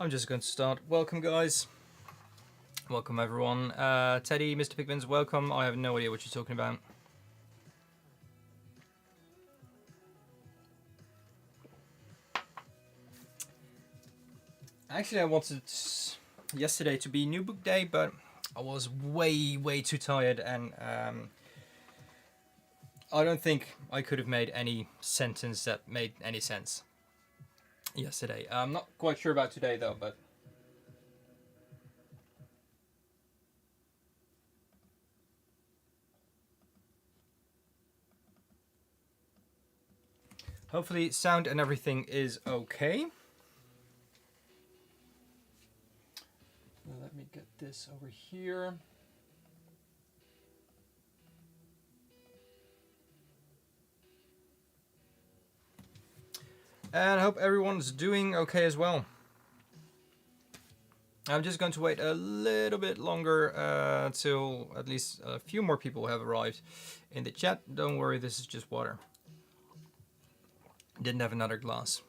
I'm just going to start. Welcome, guys. Welcome, everyone. Teddy, Mr. Pigments, welcome. I have no idea what you're talking about. Actually, I wanted yesterday to be New Book Day, but I was way too tired, and I don't think I could have made any sentence that made any sense yesterday. I'm not quite sure about today, though, but... hopefully sound and everything is okay. Let me get this over here. And I hope everyone's doing okay as well. I'm just going to wait a little bit longer till at least a few more people have arrived in the chat. Don't worry, this is just water. Didn't have another glass.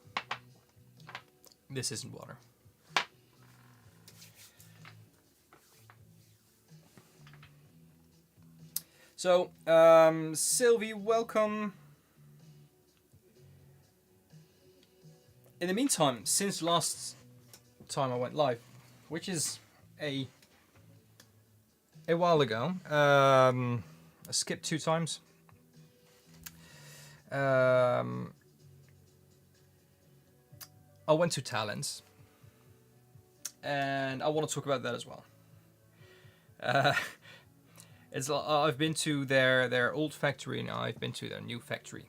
This isn't water. So, Sylvie, welcome. In the meantime, since last time I went live, which is a while ago, I skipped 2 times. I went to Talents, and I want to talk about that as well. I've been to their old factory, and I've been to their new factory.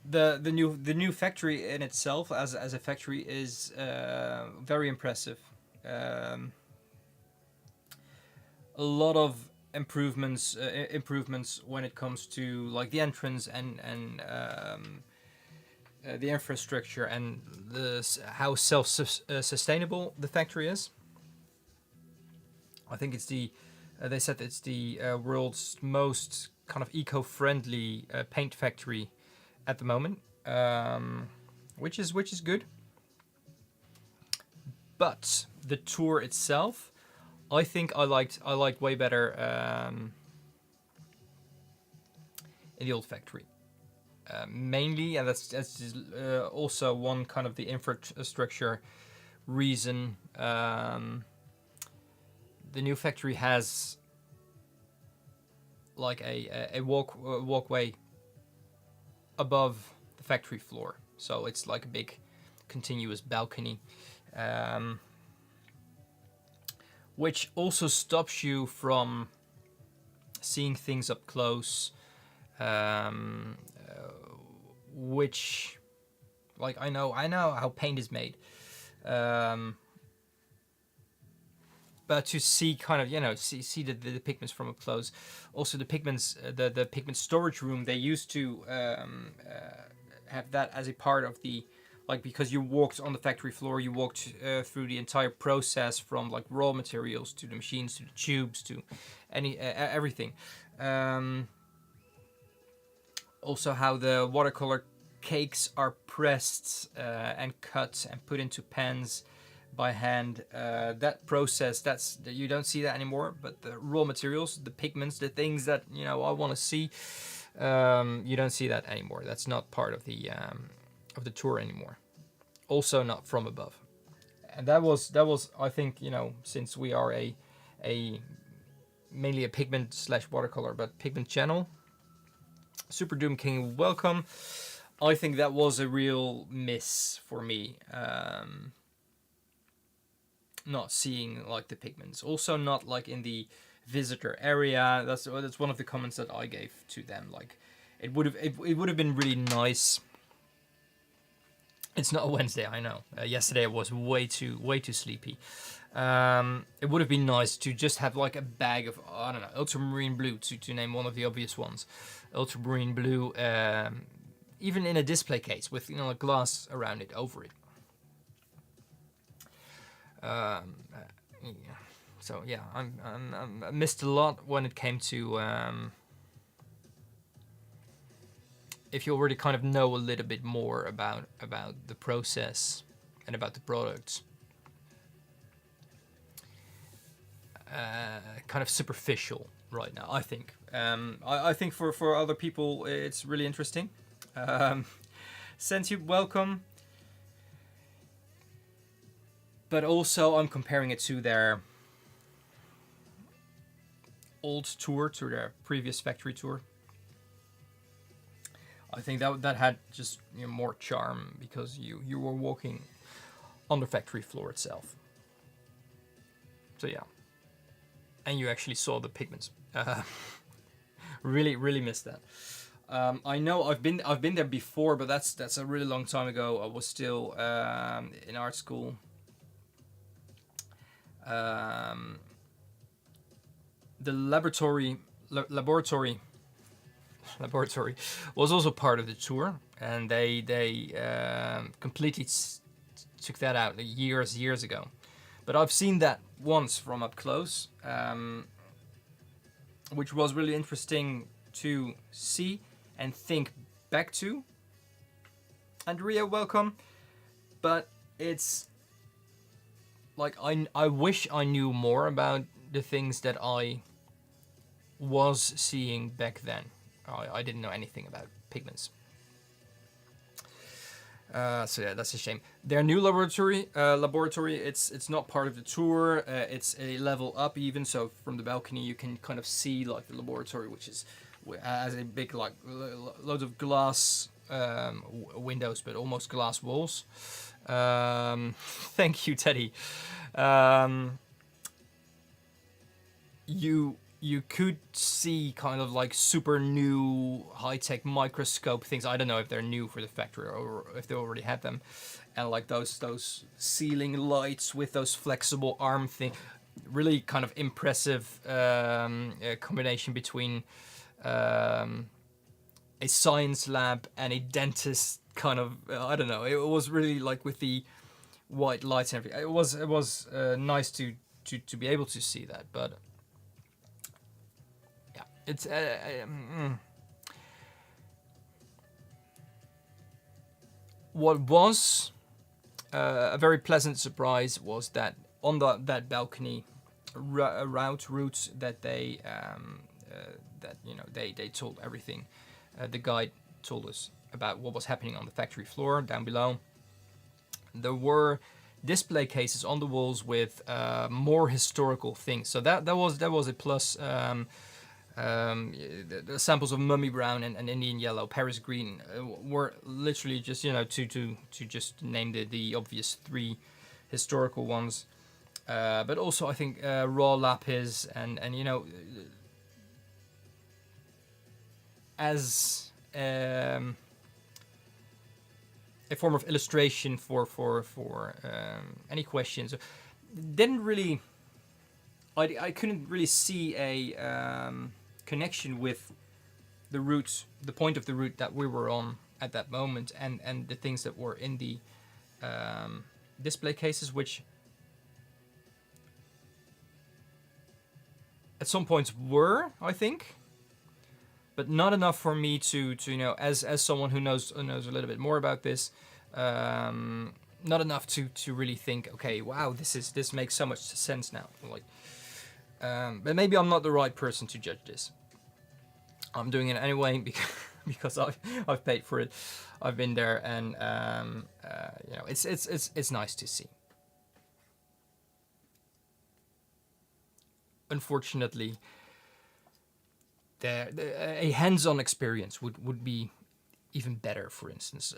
The new factory in itself as a factory is very impressive. A lot of improvements when it comes to like the entrance and the infrastructure and how self-sustainable the factory is. I think it's they said it's the world's most kind of eco-friendly paint factory at the moment, which is good. But the tour itself, I think I liked way better in the old factory. Mainly, and that's also one kind of the infrastructure reason. The new factory has like a walkway above the factory floor, so it's like a big continuous balcony, which also stops you from seeing things up close, which, like, I know how paint is made, but to see kind of, see the pigments from up close. Also the pigments, the pigment storage room, they used to have that as a part of the, like, because you walked on the factory floor, you walked through the entire process from like raw materials to the machines to the tubes to everything. Also how the watercolor cakes are pressed and cut and put into pens by hand. That process, you don't see that anymore, but the raw materials, the pigments, the things that I want to see, you don't see that anymore. That's not part of the tour anymore. Also not from above. And that was I think, since we are a mainly a pigment / watercolor but pigment channel, Super Doom King, welcome. I think that was a real miss for me, not seeing like the pigments. Also not like in the visitor area. That's one of the comments that I gave to them. Like, it would have been really nice. It's not a Wednesday, I know. Yesterday I was way too sleepy. It would have been nice to just have like a bag of, I don't know, ultramarine blue, to name one of the obvious ones. Ultramarine blue, even in a display case with a glass around it, over it. Yeah. So yeah, I missed a lot when it came to if you already kind of know a little bit more about the process and about the product. Kind of superficial right now, I think. I think for other people it's really interesting. Sensei, welcome. But also I'm comparing it to their old tour, to their previous factory tour. I think that had just more charm because you were walking on the factory floor itself. So yeah, and you actually saw the pigments. Really missed that. I know I've been there before, but that's a really long time ago. I was still in art school. The laboratory was also part of the tour, and they completely took that out years ago. But I've seen that once from up close, which was really interesting to see and think back to. Andrea, welcome. But it's like I wish I knew more about the things that I was seeing back then. I didn't know anything about pigments. So yeah, that's a shame. Their new laboratory, it's not part of the tour. It's a level up even. So from the balcony, you can kind of see like the laboratory, which is has a big like loads of glass windows, but almost glass walls. Thank you, Teddy. You could see kind of like super new high-tech microscope things. I don't know if they're new for the factory or if they already had them. And like those ceiling lights with those flexible arm thing. Really kind of impressive combination between a science lab and a dentist kind of, I don't know. It was really like with the white lights and everything. It was nice to be able to see that, but it's what was a very pleasant surprise was that on that balcony route that they they told everything. The guide told us about what was happening on the factory floor down below. There were display cases on the walls with more historical things, so that was a plus. The samples of mummy brown and Indian yellow, Paris green were literally just to just name the obvious three historical ones, but also I think raw lapis and as a form of illustration for any questions. Didn't really. I couldn't really see a connection with the route, the point of the route that we were on at that moment, and the things that were in the display cases, which at some points were, I think, but not enough for me to as someone who knows a little bit more about this. Not enough to really think, okay, wow, this makes so much sense now. Like. But maybe I'm not the right person to judge this. I'm doing it anyway because I've paid for it. I've been there, and it's nice to see. Unfortunately, a hands-on experience would be even better. For instance,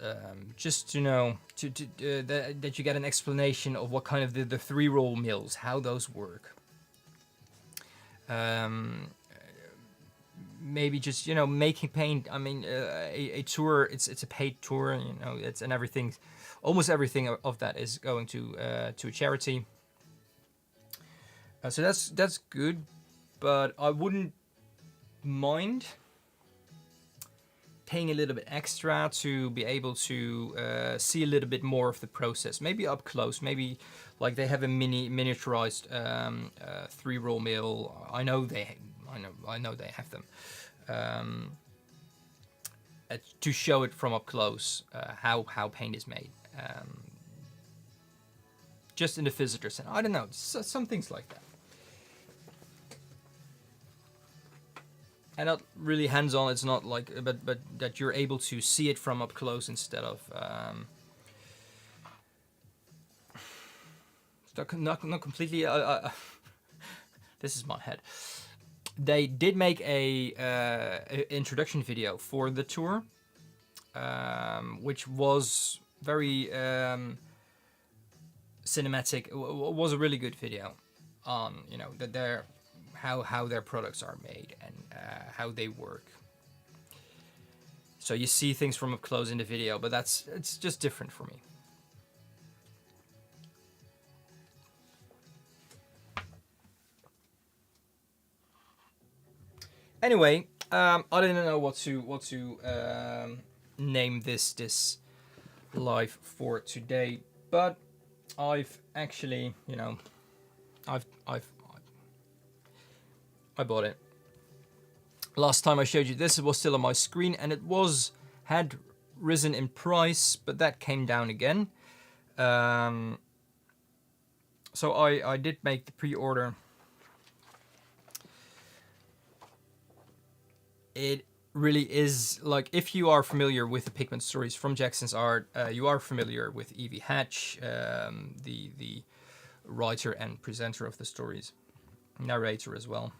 just to know that you get an explanation of what kind of the 3-roll mills, how those work. Maybe just making paint. I mean, a tour. It's a paid tour. It's and everything. Almost everything of that is going to a charity. So that's good, but I wouldn't mind paying a little bit extra to be able to see a little bit more of the process, maybe up close, maybe like they have a miniaturized 3-roll mill. I know they have them, to show it from up close, how paint is made, just in the visitor center. I don't know, some things like that. And not really hands-on. It's not like, but that you're able to see it from up close instead of not completely. This is my head. They did make a introduction video for the tour, which was very cinematic. It was a really good video on, you know, that they're how their products are made and how they work. So you see things from up close in the video, but it's just different for me. Anyway, I didn't know what to name this live for today, but I've actually, you know, I bought it. Last time I showed you this, it was still on my screen, and it had risen in price, but that came down again. So I did make the pre-order. It really is, like, if you are familiar with the Pigment Stories from Jackson's Art, you are familiar with Evie Hatch, the writer and presenter of the stories, narrator as well.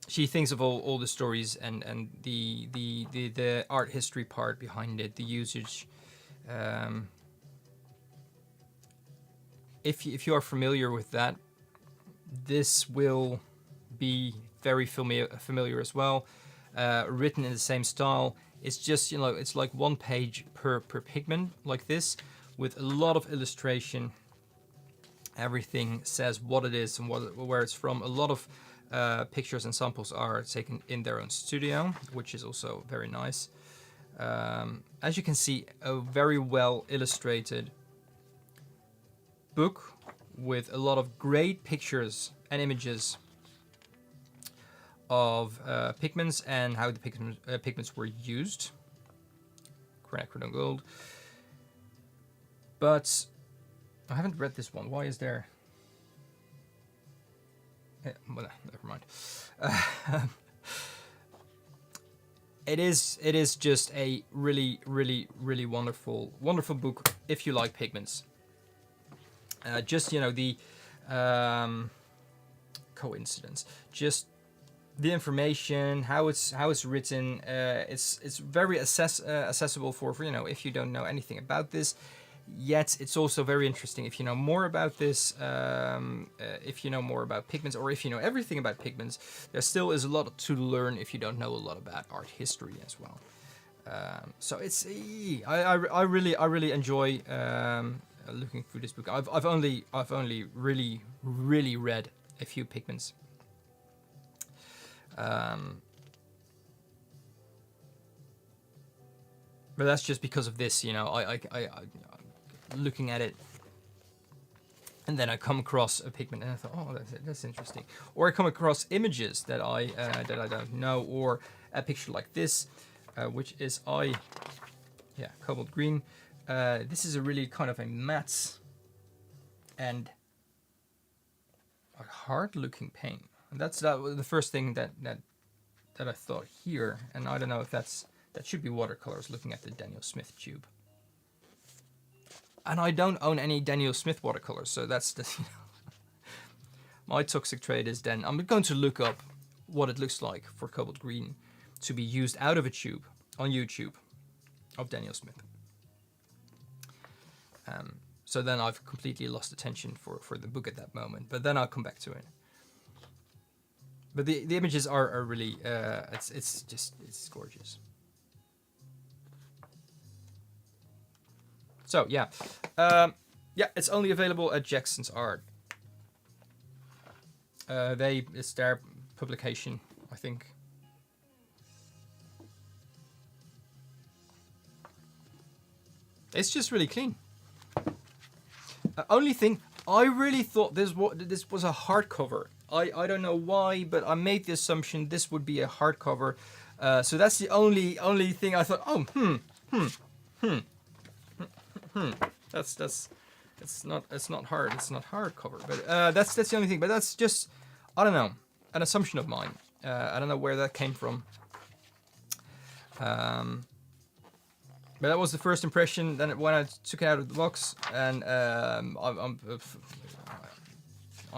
She thinks of all the stories and the art history part behind it, the usage. If you are familiar with that, this will be very familiar as well. Written in the same style. It's just, you know, it's like 1 page per pigment, like this, with a lot of illustration. Everything says what it is and where it's from. A lot of pictures and samples are taken in their own studio, which is also very nice. As you can see, a very well illustrated book with a lot of great pictures and images of pigments and how the pigments were used. Quinacridone gold. But I haven't read this one. Why is there? Well, never mind. It is just a really wonderful book if you like pigments. Just, you know, the coincidence, just the information, how it's written. It's very accessible for, you know, if you don't know anything about this. Yet it's also very interesting if you know more about this, if you know more about pigments, or if you know everything about pigments. There still is a lot to learn if you don't know a lot about art history as well. So it's I really enjoy looking through this book. I've only really read a few pigments. But that's just because of this, you know. I looking at it, and then I come across a pigment and I thought, oh, that's interesting. Or I come across images that I don't know, or a picture like this, which is cobalt green. This is a really kind of a matte and a hard-looking paint. And that was the first thing that I thought here, and I don't know if that should be watercolors. Looking at the Daniel Smith tube. And I don't own any Daniel Smith watercolors, so that's the, you know, my toxic trade is then I'm going to look up what it looks like for cobalt green to be used out of a tube on YouTube of Daniel Smith. So then I've completely lost attention for the book at that moment, but then I'll come back to it. But the images are really it's gorgeous. So yeah, it's only available at Jackson's Art. It's their publication, I think. It's just really clean. Only thing, I really thought this was a hardcover. I don't know why, but I made the assumption this would be a hardcover. So that's the only thing I thought. Oh, That's it's not hard. It's not hardcover, but that's the only thing. But that's just, I don't know, an assumption of mine. I don't know where that came from. But that was the first impression. Then when I took it out of the box, and I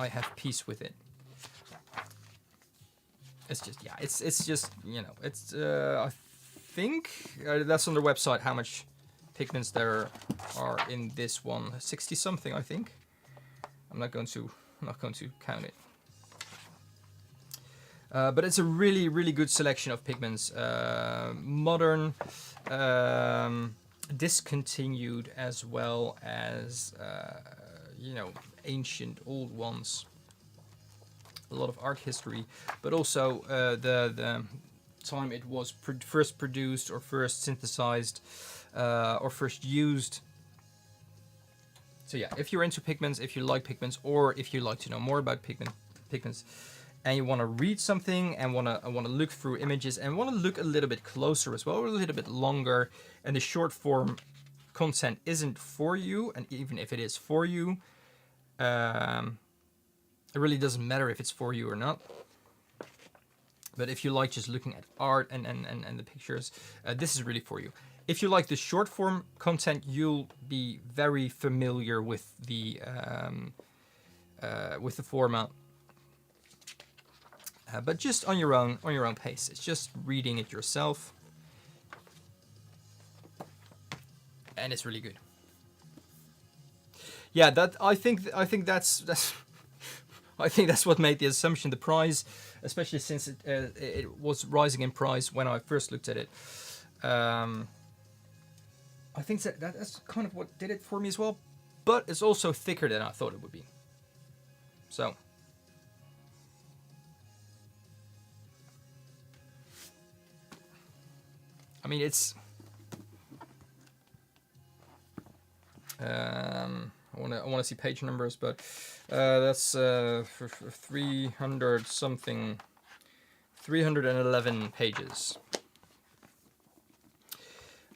have peace with it. It's just, yeah, it's just, you know, it's I think that's on their website how much pigments there are in this one. 60 something, I think. I'm not going to count it. But it's a really good selection of pigments. Modern, discontinued, as well as you know, ancient old ones. A lot of art history, but also the time it was first produced, or first synthesized, or first used. So yeah, if you're into pigments, if you like pigments, or if you like to know more about pigments, and you want to read something and want to look through images and want to look a little bit closer as well, or a little bit longer, and the short form content isn't for you, and even if it is for you, it really doesn't matter if it's for you or not. But if you like just looking at art and the pictures, this is really for you. If you like the short form content, you'll be very familiar with the format. But just on your own pace. It's just reading it yourself, and it's really good. Yeah, that I think that's I think that's what made the assumption. The price, especially since it was rising in price when I first looked at it. I think that's kind of what did it for me as well. But it's also thicker than I thought it would be. So. I mean, it's. I want to see page numbers, but that's 300 something, 311 pages.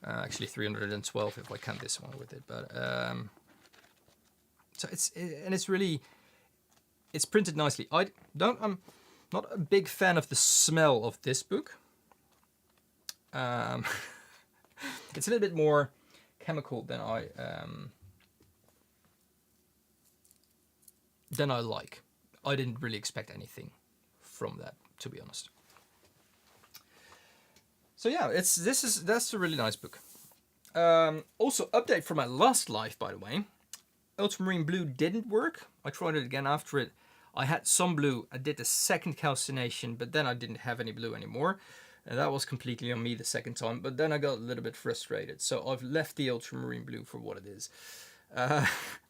Actually 312 if I count this one with it, but so it's really, it's printed nicely. I'm not a big fan of the smell of this book. It's a little bit more chemical than I like. I didn't really expect anything from that, to be honest. So yeah, that's a really nice book. Also, update from my last life, by the way. Ultramarine blue didn't work. I tried it again after it. I had some blue. I did the second calcination, but then I didn't have any blue anymore. And that was completely on me the second time, but then I got a little bit frustrated. So I've left the ultramarine blue for what it is,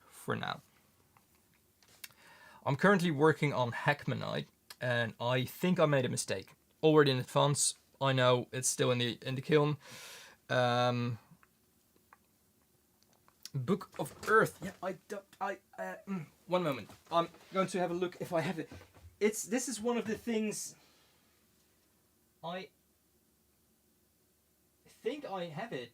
for now. I'm currently working on Hackmanite, and I think I made a mistake. Already in advance, I know it's still in the kiln. Book of Earth. Yeah, one moment. I'm going to have a look if I have it. This is one of the things. I think I have it,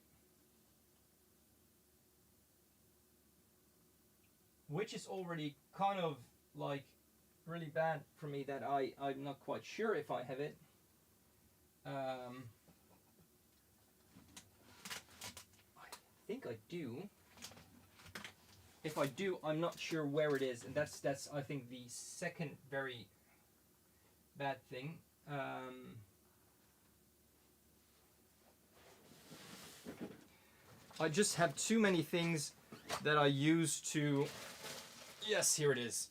which is already kind of like really bad for me that I'm not quite sure if I have it. I think I do. If I do, I'm not sure where it is, and that's I think the second very bad thing. I just have too many things that I use to. Yes, here it is.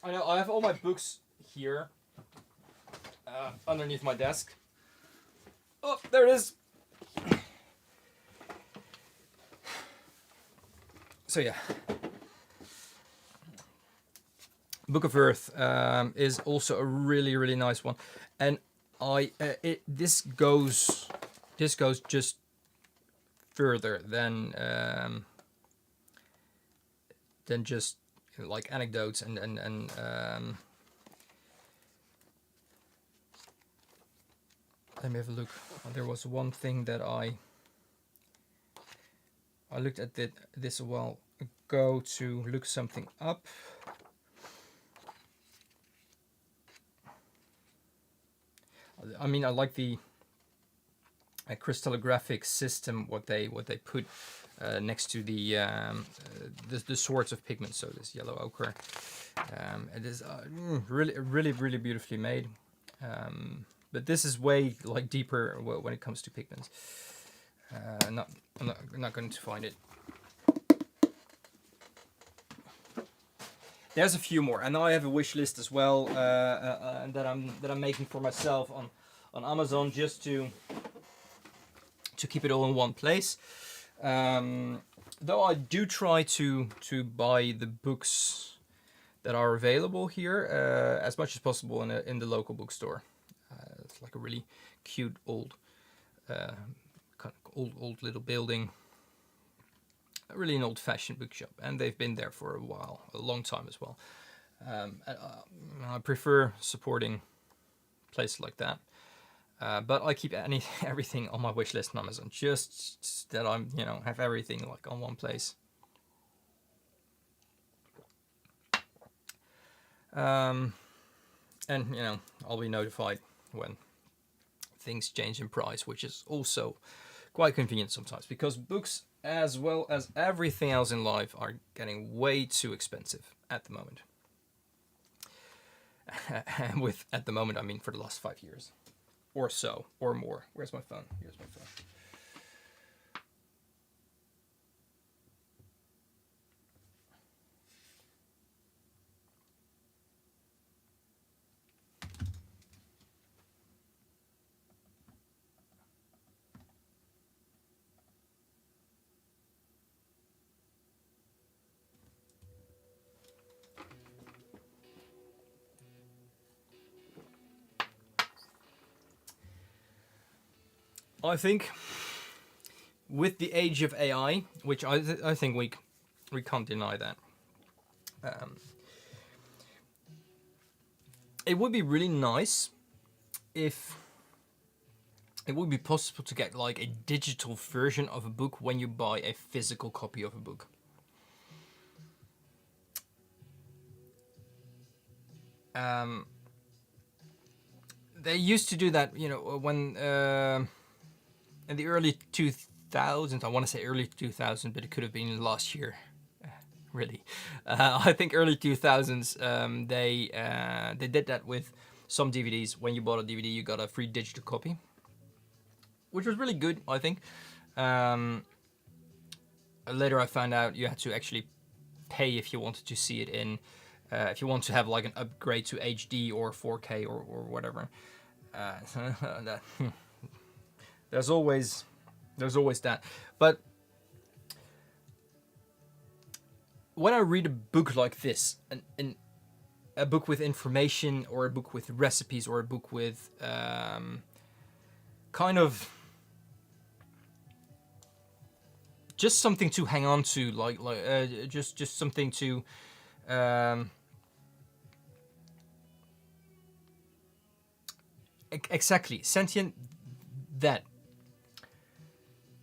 I know I have all my books here underneath my desk. Oh, there it is. So yeah, Book of Earth is also a really nice one, and this goes just further than just like anecdotes and let me have a look. There was one thing that I looked at this a while ago to look something up. I mean, I like the crystallographic system what they put next to the sorts of pigments. So this yellow ochre, it is really beautifully made. But this is way like deeper when it comes to pigments. I'm not going to find it. There's a few more, and now I have a wish list as well that I'm making for myself on Amazon, just to keep it all in one place. Though I do try to buy the books that are available here as much as possible in the local bookstore. It's like a really cute old old little building. Really an old-fashioned bookshop, and they've been there for a long time as well. I prefer supporting places like that, but I keep everything on my wish list on Amazon, just that I'm have everything like on one place. And I'll be notified when things change in price, which is also quite convenient sometimes, because books, as well as everything else in life, are getting way too expensive at the moment. And with at the moment, I mean for the last 5 years or so, or more. Where's my phone? Here's my phone. I think with the age of AI, which I think we can't deny that, it would be really nice if it would be possible to get like a digital version of a book when you buy a physical copy of a book. They used to do that, when in the early 2000s, I want to say early 2000s, but it could have been last year, really. I think early 2000s, they did that with some DVDs. When you bought a DVD, you got a free digital copy, which was really good, I think. Later I found out you had to actually pay if you wanted to see it in, if you want to have like an upgrade to HD or 4K or whatever. That there's always that. But when I read a book like this, a book with information, or a book with recipes, or a book with kind of just something to hang on to, just something to exactly sentient. That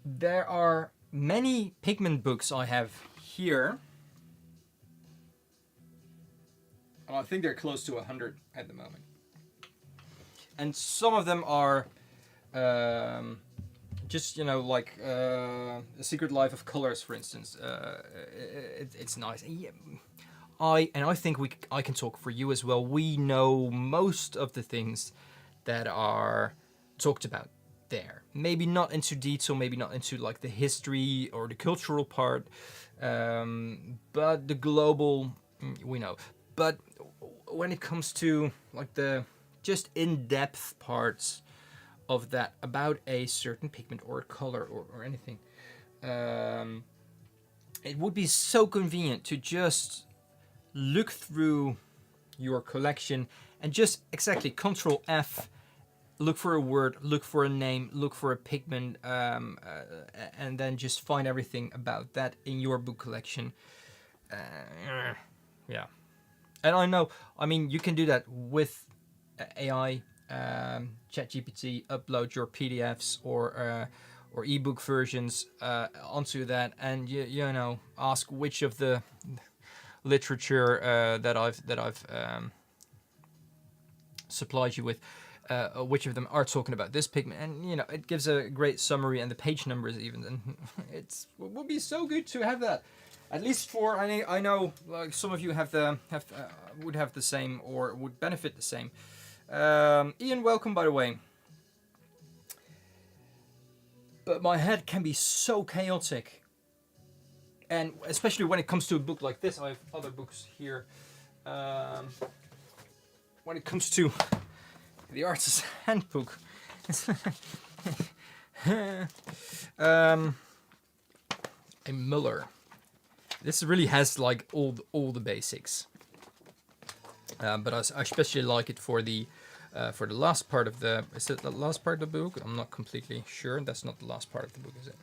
there are many pigment books I have here, and I think they're close to 100 at the moment, and some of them are just like A Secret Life of Colors, for instance. It's nice. Yeah, I think I can talk for you as well. We know most of the things that are talked about there. Maybe not into detail, maybe not into like the history or the cultural part, but the global we know. But when it comes to like the just in-depth parts of that about a certain pigment or a color or anything, it would be so convenient to just look through your collection and just exactly Control F look for a word, look for a name, look for a pigment, and then just find everything about that in your book collection. Yeah. And I mean, you can do that with AI, ChatGPT, upload your PDFs or ebook versions onto that, and you know, ask which of the literature that I've supplied you with, which of them are talking about this pigment, and you know, it gives a great summary and the page numbers even, and it would be so good to have that. At least for I know like some of you would have the same or would benefit the same. Ian, welcome by the way. But my head can be so chaotic, and especially when it comes to a book like this. I have other books here. When it comes to the artist's handbook, a Muller. This really has like all the basics, but I especially like it for the last part of the. Is it the last part of the book? I'm not completely sure. That's not the last part of the book, is it?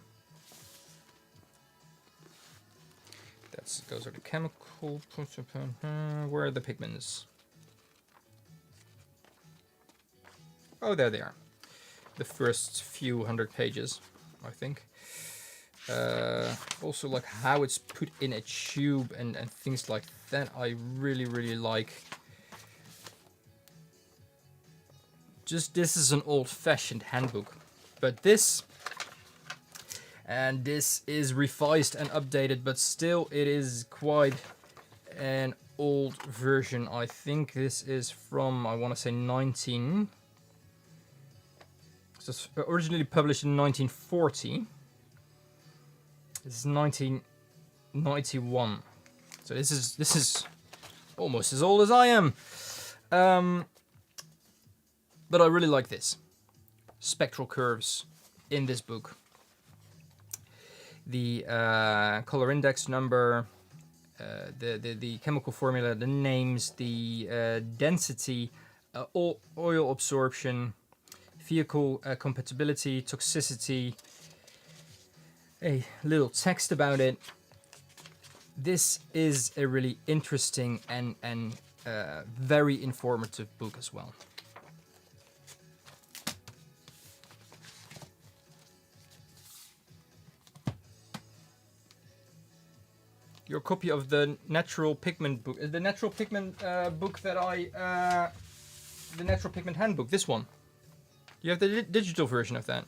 Those are the chemical. Where are the pigments? Oh, there they are. The first few hundred pages, I think. Also, like how it's put in a tube and things like that, I really like. Just this is an old-fashioned handbook, but this is revised and updated, but still it is quite an old version. I think this is from, I want to say 19. It's originally published in 1940. This is 1991. So this is almost as old as I am. But I really like this. Spectral curves in this book. The color index number, the chemical formula, the names, the density, oil absorption, vehicle compatibility, toxicity, a little text about it. This is a really interesting and very informative book as well. Your copy of the Natural Pigment book, the Natural Pigment book that the Natural Pigment handbook. This one. You have the digital version of that.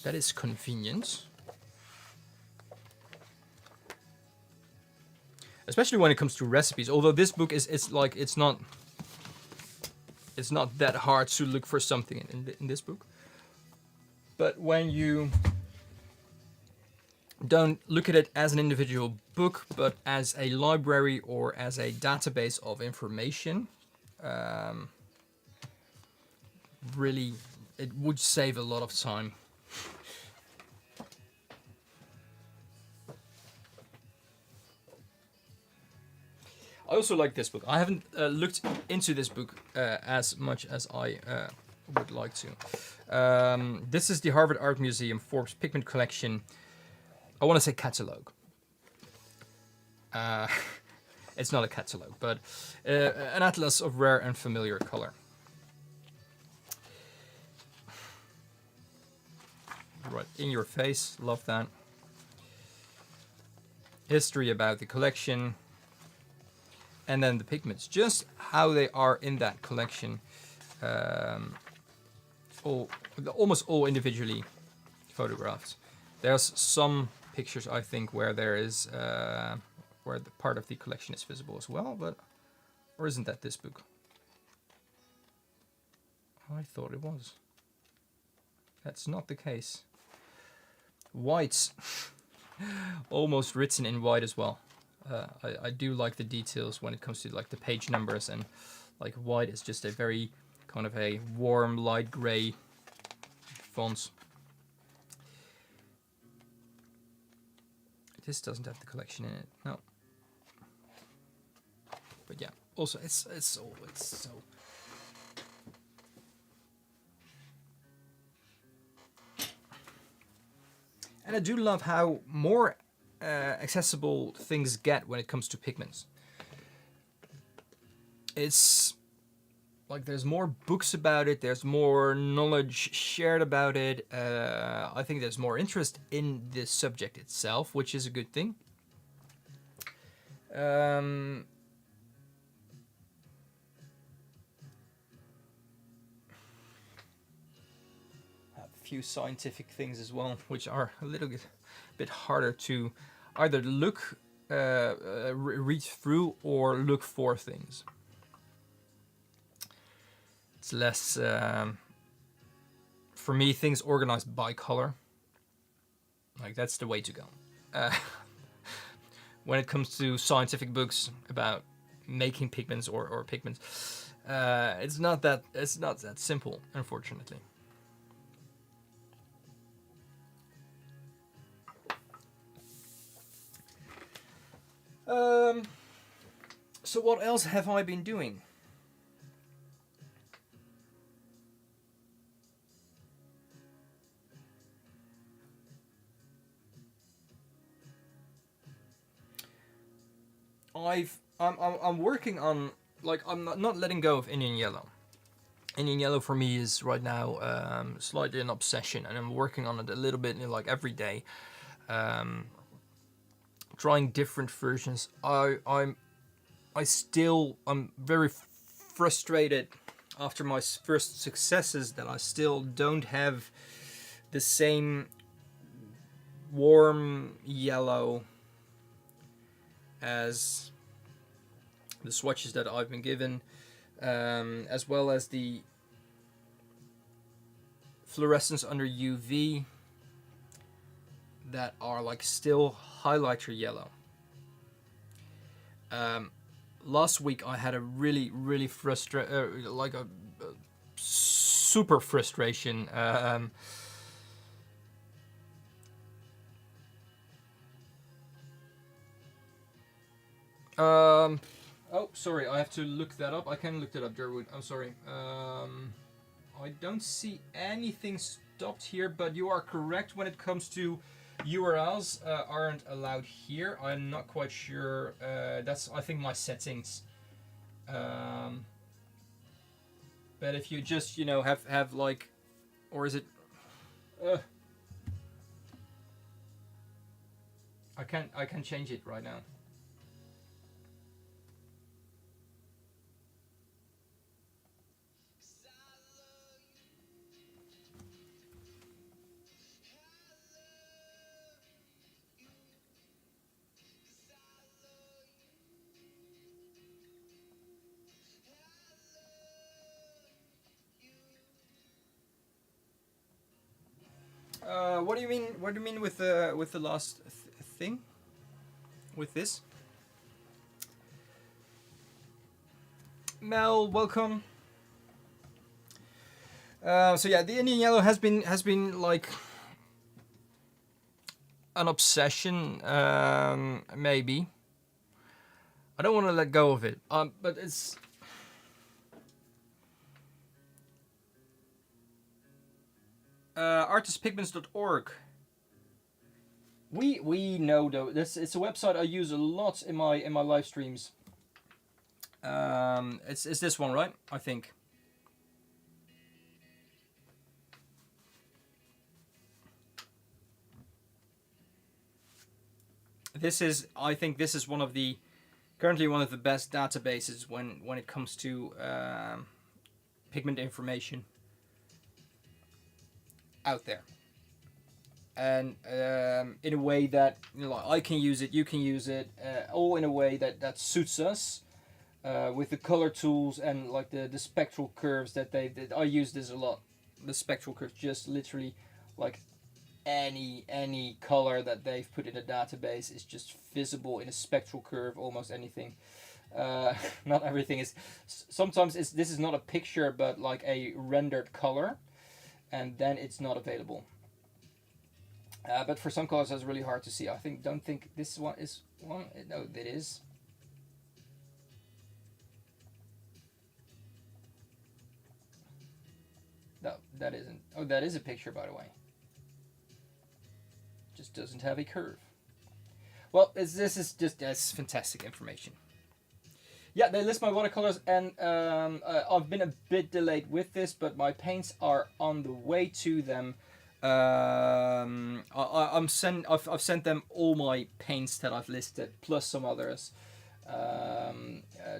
That is convenient. Especially when it comes to recipes. Although this book it's not that hard to look for something in this book. But when you don't look at it as an individual book, but as a library or as a database of information, really, it would save a lot of time. I also like this book. I haven't looked into this book as much as I would like to. This is the Harvard Art Museum Forbes Pigment Collection. I want to say catalog. It's not a catalog, but an atlas of rare and familiar color. Right in your face, love that. History about the collection, and then the pigments, just how they are in that collection. Almost all individually photographed. There's some pictures, I think, where there is where the part of the collection is visible as well, or isn't that this book? I thought it was. That's not the case. White, almost written in white as well. I do like the details when it comes to like the page numbers, and like white is just a very kind of a warm light gray font. This doesn't have the collection in it, no. But yeah, also it's so And I do love how more accessible things get when it comes to pigments. It's like there's more books about it, there's more knowledge shared about it. I think there's more interest in the subject itself, which is a good thing. A few scientific things as well, which are a little bit harder to either look, read through, or look for things. It's less, for me, things organized by color. Like, that's the way to go. When it comes to scientific books about making pigments or pigments, it's not that simple, unfortunately. So what else have I been doing? I'm working on, like, I'm not letting go of Indian yellow. Indian yellow for me is right now slightly an obsession, and I'm working on it a little bit, like, every day. Trying different versions. I'm very frustrated after my first successes that I still don't have the same warm yellow as the swatches that I've been given, as well as the fluorescence under UV that are like still highlighter yellow. Last week I had a really like a super frustration. Oh, sorry, I have to look that up. I can look that up, Durwood. I'm sorry. I don't see anything stopped here, but you are correct when it comes to URLs aren't allowed here. I'm not quite sure. That's, I think, my settings. But if you just, have like, or is it? I can change it right now. What do you mean? What do you mean with the last thing? With this? Mel, welcome. So yeah, the Indian yellow has been like an obsession, maybe. I don't want to let go of it, but it's. Artistpigments.org. We know though. It's a website I use a lot in my live streams. It's this one, right? I think. I think this is currently one of the best databases when it comes to pigment information out there. And in a way that like I can use it, you can use it, all in a way that suits us, with the color tools and like the spectral curves that I use this a lot. The spectral curves, just literally like any color that they've put in a database is just visible in a spectral curve. Almost anything. Not everything is. Sometimes this is not a picture, but like a rendered color, and then it's not available. But for some colors, that's really hard to see. Don't think this one is one. No, it is. No, that isn't. Oh, that is a picture, by the way. doesn't have a curve. Well, this is just that's fantastic information. Yeah, they list my watercolors, and I've been a bit delayed with this, but my paints are on the way to them. I've sent them all my paints that I've listed, plus some others,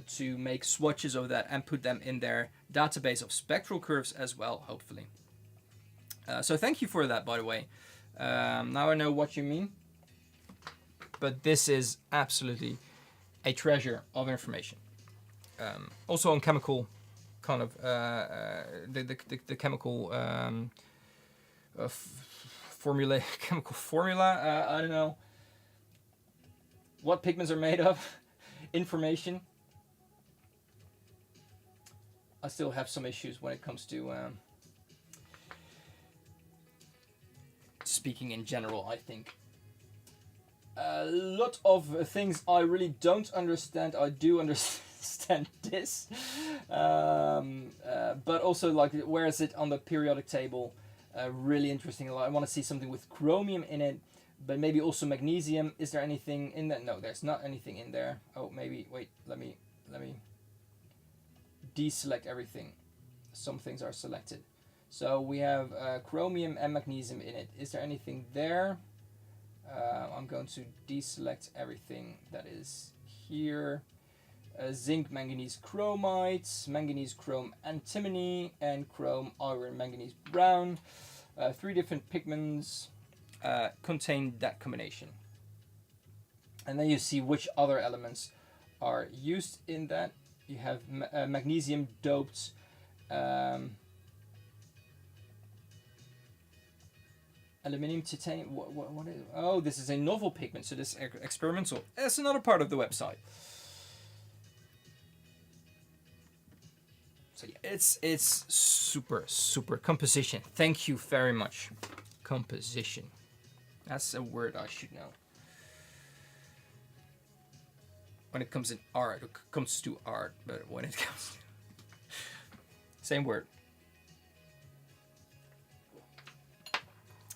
to make swatches of that and put them in their database of spectral curves as well, hopefully. So thank you for that, by the way. Now I know what you mean. But this is absolutely a treasure of information. Also on chemical, kind of the chemical formula, chemical formula. I don't know what pigments are made of. Information. I still have some issues when it comes to speaking in general. I think. A lot of things I really don't understand. I do understand this, but also like where is it on the periodic table? Really interesting. I want to see something with chromium in it, but maybe also magnesium. Is there anything in that? No, there's not anything in there. Oh, maybe wait. Let me deselect everything. Some things are selected. So we have chromium and magnesium in it. Is there anything there? I'm going to deselect everything that is here. Zinc, manganese, chromides, manganese, chrome, antimony, and chrome, iron, manganese, brown. 3 different pigments contain that combination. And then you see which other elements are used in that. You have magnesium doped aluminium, titanium. What is? Oh, this is a novel pigment. So this experimental. That's another part of the website. So yeah, it's super composition. Thank you very much. Composition. That's a word I should know. When it comes to art, but when it comes to same word.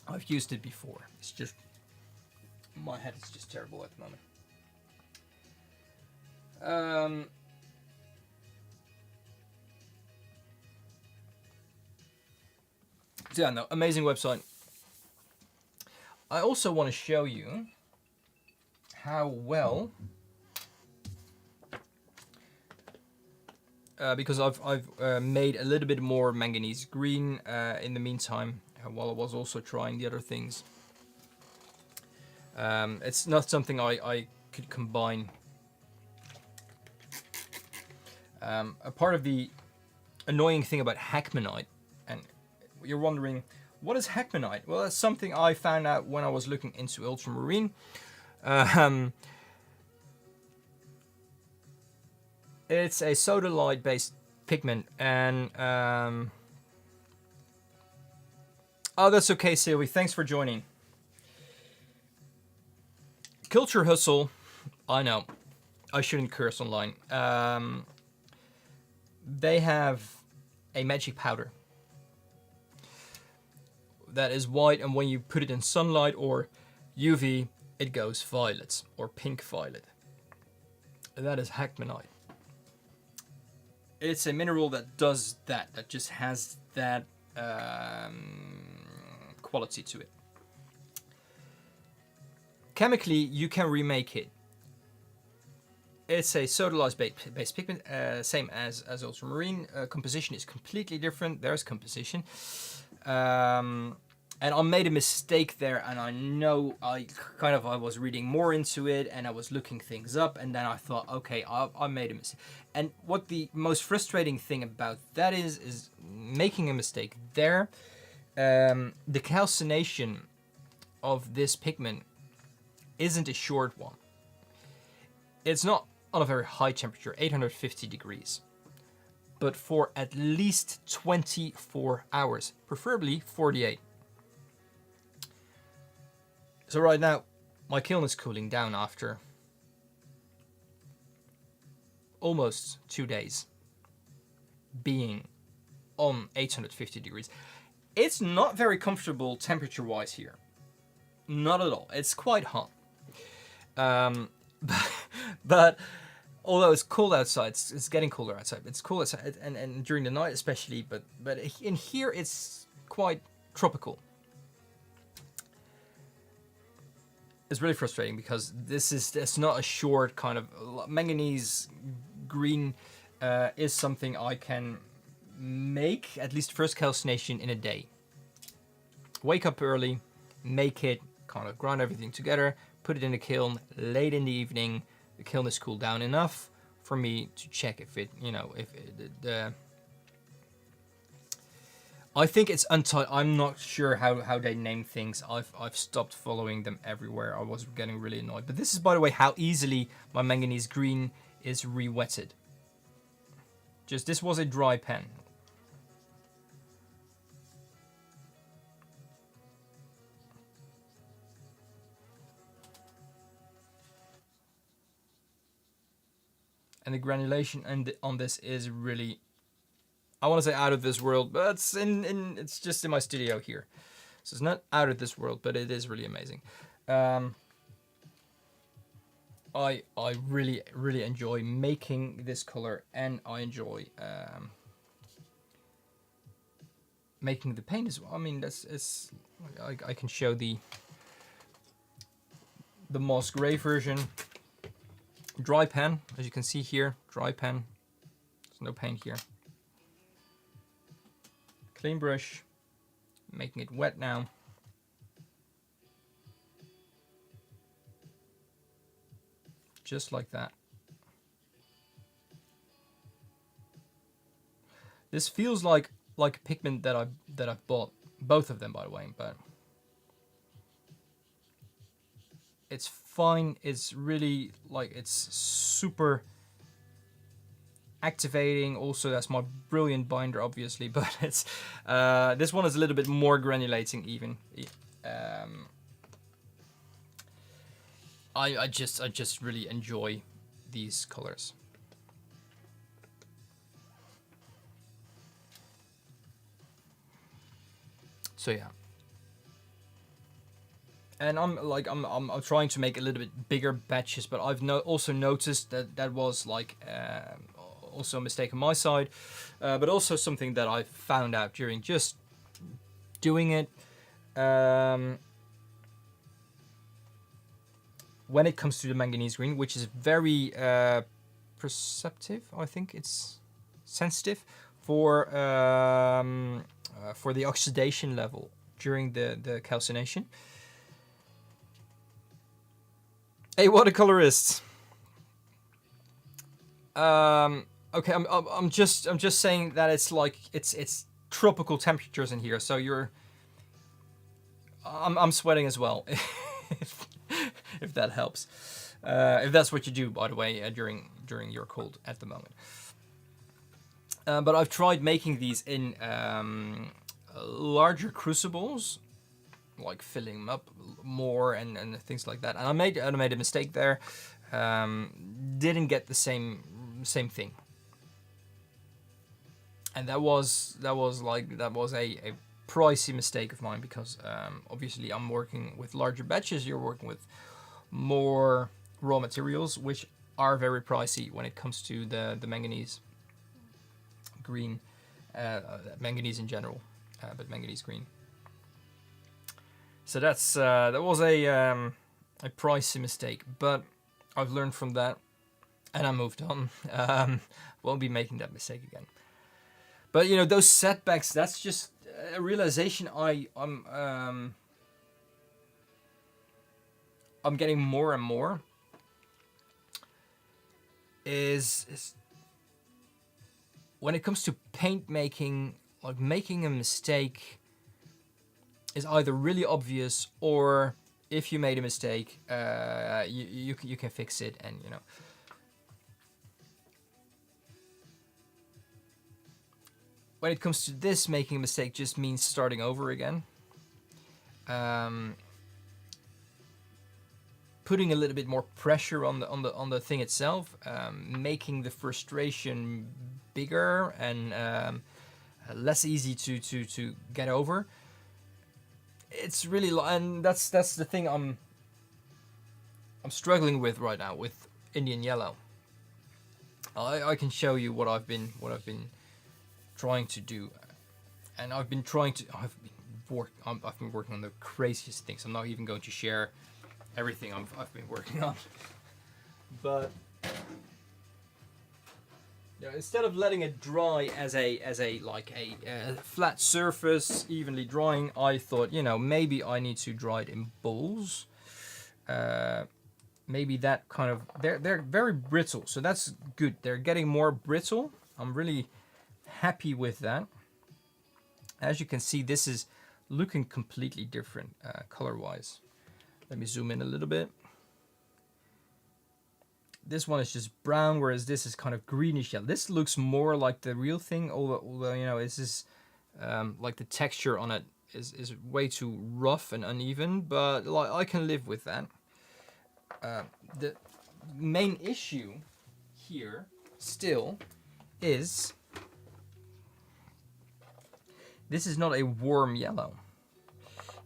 I've used it before. It's just my head is just terrible at the moment. So yeah, no, amazing website. I also want to show you how well, because I've made a little bit more manganese green in the meantime, while I was also trying the other things. It's not something I could combine. A part of the annoying thing about Hackmanite, and you're wondering, what is Hackmanite? Well, that's something I found out when I was looking into ultramarine. It's a sodalite based pigment, and oh, that's okay, Sylvie. Thanks for joining. Culture Hustle. I know. I shouldn't curse online. They have a magic powder that is white, and when you put it in sunlight or UV, it goes violet or pink violet. That is Hackmanite. It's a mineral that does that. That just has that quality to it. Chemically, you can remake it. It's a sodalite-based pigment, same as ultramarine. Composition is completely different. There's composition. And I made a mistake there, and I know I was reading more into it, and I was looking things up, and then I thought, okay, I made a mistake. And what the most frustrating thing about that is making a mistake there. The calcination of this pigment isn't a short one. It's not on a very high temperature, 850 degrees, but for at least 24 hours, preferably 48. So right now, my kiln is cooling down after almost 2 days being on 850 degrees. It's not very comfortable temperature-wise here. Not at all. It's quite hot. But although it's cold outside, it's getting colder outside. It's cool outside, and during the night especially. But in here it's quite tropical. It's really frustrating because it's not a short kind of manganese green. Is something I can make at least first calcination in a day. Wake up early, make it, kind of grind everything together, put it in the kiln late in the evening. The kiln is cooled down enough for me to check if it, I think it's untitled. I'm not sure how they name things. I've stopped following them everywhere. I was getting really annoyed. But this is, by the way, how easily my manganese green is re-wetted. This was a dry pen. And the granulation on this is really, I want to say out of this world, but it's just in my studio here. So it's not out of this world, but it is really amazing. I really enjoy making this color, and I enjoy making the paint as well. I mean, I can show the moss gray version. Dry pen, as you can see here, dry pen. There's no paint here. Clean brush, making it wet now. Just like that. This feels like a pigment that I've bought, both of them by the way, but it's fine. It's really it's super activating. Also, that's my brilliant binder, obviously, but it's this one is a little bit more granulating even. I just really enjoy these colors. So yeah. And I'm trying to make a little bit bigger batches, but I've also noticed that was also a mistake on my side, but also something that I found out during just doing it. When it comes to the manganese green, which is very perceptive, I think it's sensitive for the oxidation level during the calcination. Hey, watercolorist. Okay, I'm just saying that it's tropical temperatures in here, so I'm sweating as well, if that helps. If that's what you do, by the way, during your cold at the moment. But I've tried making these in larger crucibles, like filling them up more and things like that. And I made a mistake there. Didn't get the same thing. And that was a pricey mistake of mine, because obviously I'm working with larger batches. You're working with more raw materials, which are very pricey when it comes to the manganese green, manganese in general, but manganese green. So that was a pricey mistake, but I've learned from that, and I moved on. Won't be making that mistake again. But those setbacks, that's just a realization I'm getting more and more. Is when it comes to paint making, like making a mistake is either really obvious, or if you made a mistake, you can fix it, and when it comes to this, making a mistake just means starting over again. Putting a little bit more pressure on the thing itself, making the frustration bigger and less easy to get over. it's really, and that's the thing I'm struggling with right now with Indian yellow. I can show you what I've been trying to do, and I've been working on the craziest things. I'm not even going to share everything I've been working on, but yeah, instead of letting it dry as a flat surface evenly drying, I thought, you know, maybe I need to dry it in bowls. Maybe that kind of, they're very brittle, so that's good. They're getting more brittle. I'm really happy with that. As you can see, this is looking completely different color wise. Let me zoom in a little bit. This one is just brown, whereas this is kind of greenish yellow. This looks more like the real thing, although you know, this is like the texture on it is way too rough and uneven, but like I can live with that. The main issue here still is this is not a warm yellow.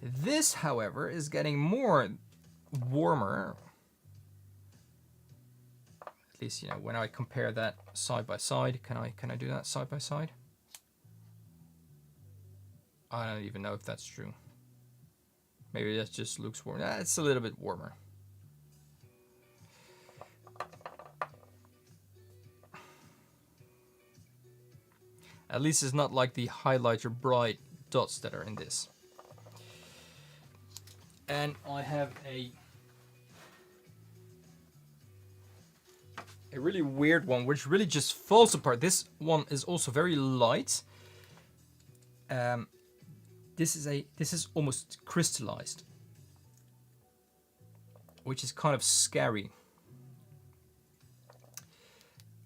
This, however, is getting more warmer. At least, you know, when I compare that side by side, can I do that side by side? I don't even know if that's true. Maybe that just looks warm. It's a little bit warmer. At least it's not like the highlighter bright dots that are in this. And I have a really weird one, which really just falls apart. This one is also very light. This is almost crystallized, which is kind of scary.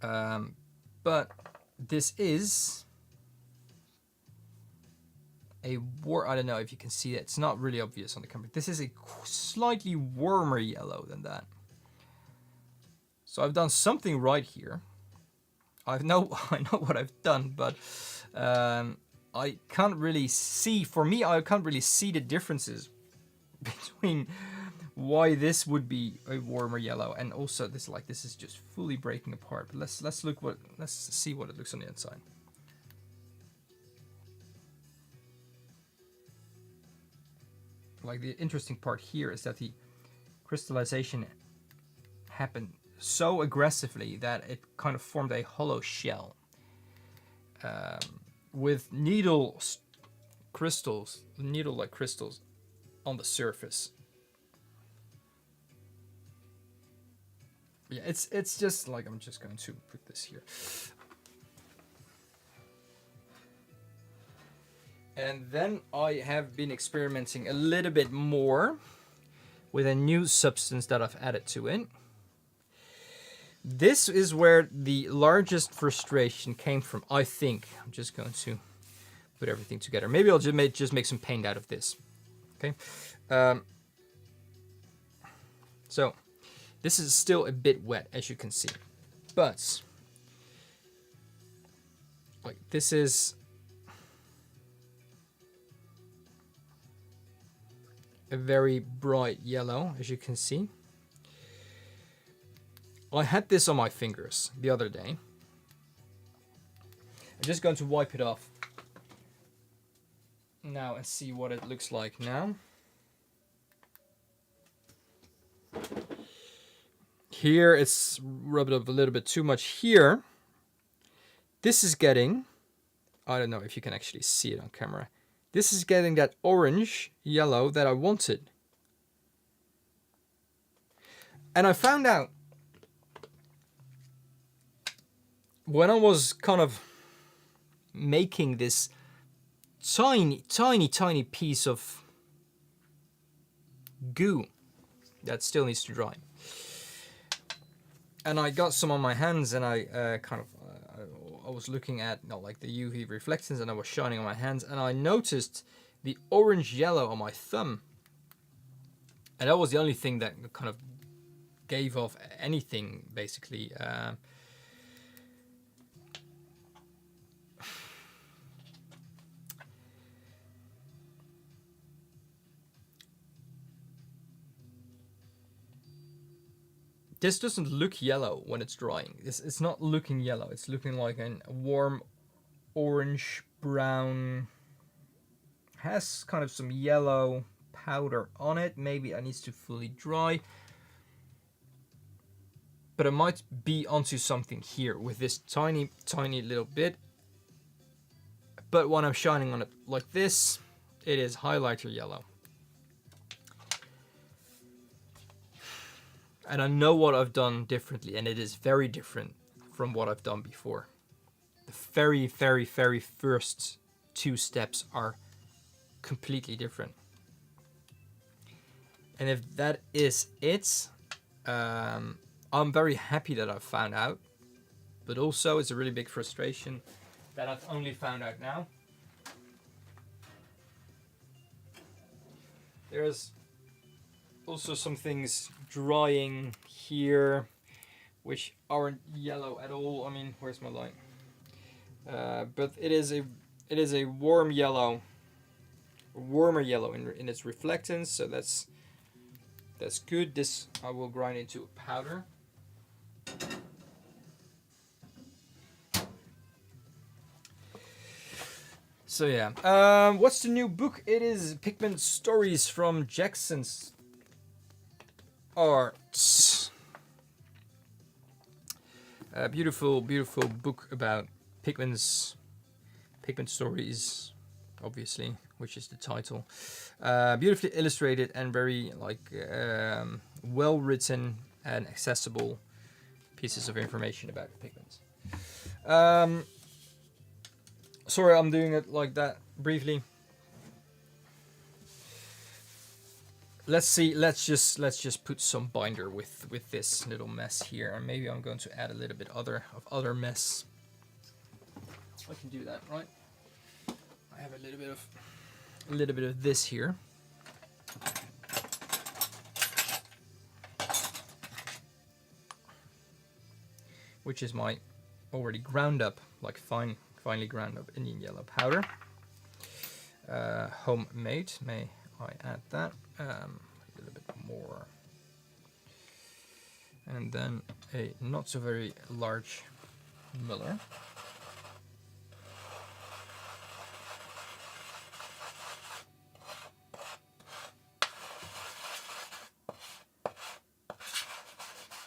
But this is I don't know if you can see it. It's not really obvious on the camera. This is a slightly warmer yellow than that. So I've done something right here. I know what I've done, but I can't really see. For me, I can't really see the differences between why this would be a warmer yellow and also this. Like, this is just fully breaking apart. But let's see what it looks on the inside. Like, the interesting part here is that the crystallization happened so aggressively that it kind of formed a hollow shell with needle-like crystals on the surface. Yeah, it's just like, I'm just going to put this here. And then I have been experimenting a little bit more with a new substance that I've added to it. This is where the largest frustration came from, I think. I'm just going to put everything together. Maybe I'll just make some paint out of this. Okay. So this is still a bit wet, as you can see. But like, this is a very bright yellow, as you can see. I had this on my fingers the other day. I'm just going to wipe it off now and see what it looks like now. Here it's rubbed up a little bit too much here. This is getting, I don't know if you can actually see it on camera. This is getting that orange yellow that I wanted. And I found out when I was kind of making this tiny piece of goo that still needs to dry. And I got some on my hands, and I I was looking at like the UV reflections, and I was shining on my hands, and I noticed the orange yellow on my thumb. And that was the only thing that kind of gave off anything, basically. this doesn't look yellow when it's drying. It's not looking yellow. It's looking like a warm orange brown. Has kind of some yellow powder on it. Maybe it needs to fully dry. But I might be onto something here with this tiny, tiny little bit. But when I'm shining on it like this, it is highlighter yellow. And I know what I've done differently, and it is very different from what I've done before. The very, very, very first 2 steps are completely different. And if that is it, I'm very happy that I've found out, but also it's a really big frustration that I've only found out now. There's also some things drying here which aren't yellow at all. I mean, where's my line? But it is a warm yellow, warmer yellow in its reflectance, so that's good. This I will grind into a powder. So yeah, what's the new book? It is Pigment Stories from Jackson's Art. A beautiful, beautiful book about pigment stories, obviously, which is the title. Beautifully illustrated and very well written and accessible pieces of information about pigments. Sorry, I'm doing it like that briefly. Let's see. Let's just put some binder with this little mess here, and maybe I'm going to add a little bit of other mess. I can do that, right? I have a little bit of this here. Which is my already ground up, like finely ground up Indian yellow powder. Homemade, may I add that? A little bit more. And then a not so very large muller.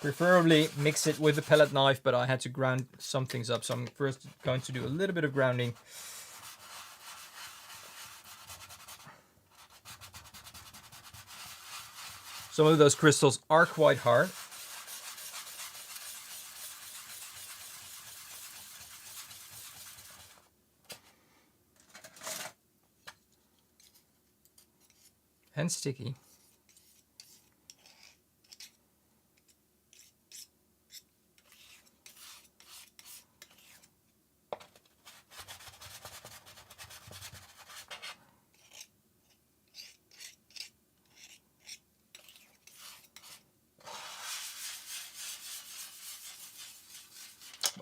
Preferably mix it with a pellet knife, but I had to ground some things up, so I'm first going to do a little bit of grounding. Some of those crystals are quite hard. And sticky.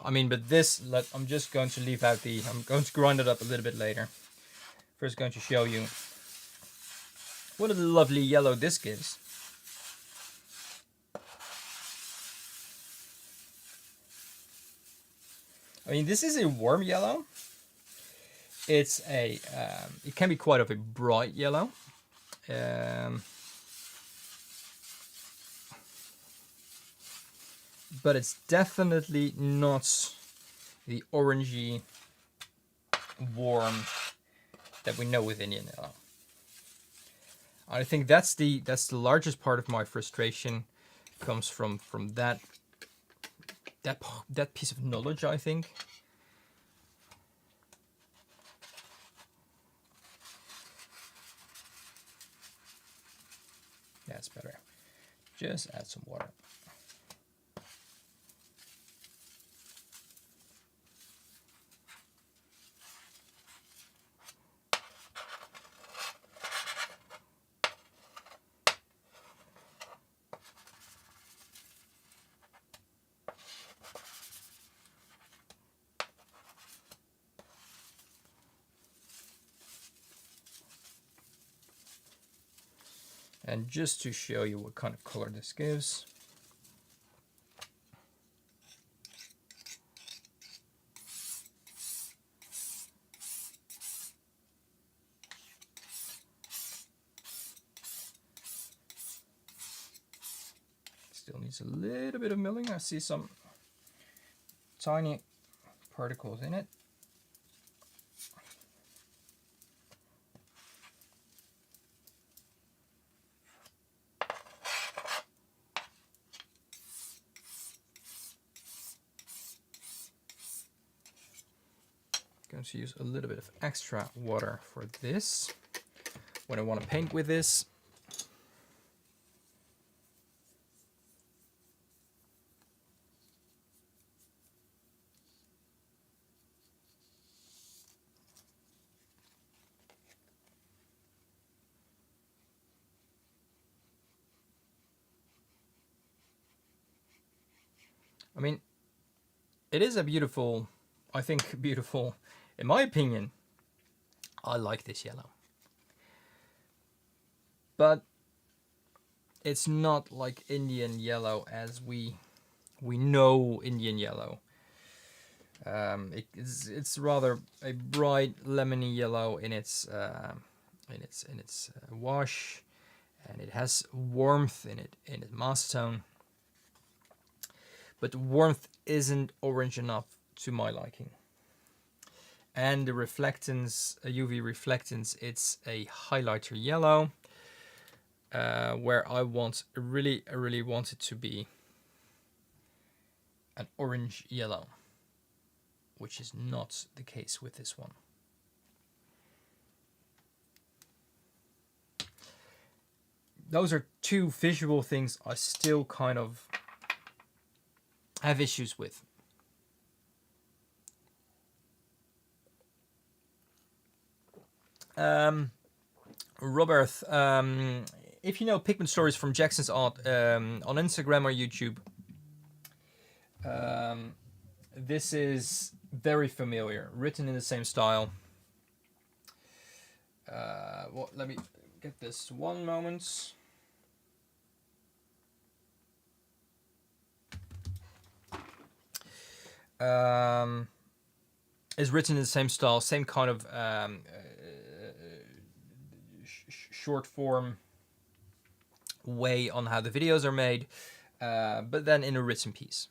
I mean, but this, I'm just going to leave out I'm going to grind it up a little bit later. First going to show you what a lovely yellow this gives. I mean, this is a warm yellow. It's it can be quite of a bright yellow. But it's definitely not the orangey warm that we know with Indian yellow. I think that's the largest part of my frustration comes from that piece of knowledge, I think. That's better. Just add some water. And just to show you what kind of color this gives, Still needs a little bit of milling. I see some tiny particles in it. Going to use a little bit of extra water for this when I want to paint with this. I mean, it is a beautiful, I think beautiful, in my opinion. I like this yellow. But it's not like Indian yellow as we know Indian yellow. It's rather a bright lemony yellow in its wash, and it has warmth in its mask tone. But warmth isn't orange enough to my liking. And the reflectance, UV reflectance, it's a highlighter yellow, where I really want it to be an orange yellow, which is not the case with this one. Those are two visual things I still kind of have issues with. Robert, if you know Pigment Stories from Jackson's Art on Instagram or YouTube, this is very familiar, written in the same style. Well, let me get this one moment. Is written in the same style, same kind of short form way on how the videos are made, but then in a written piece.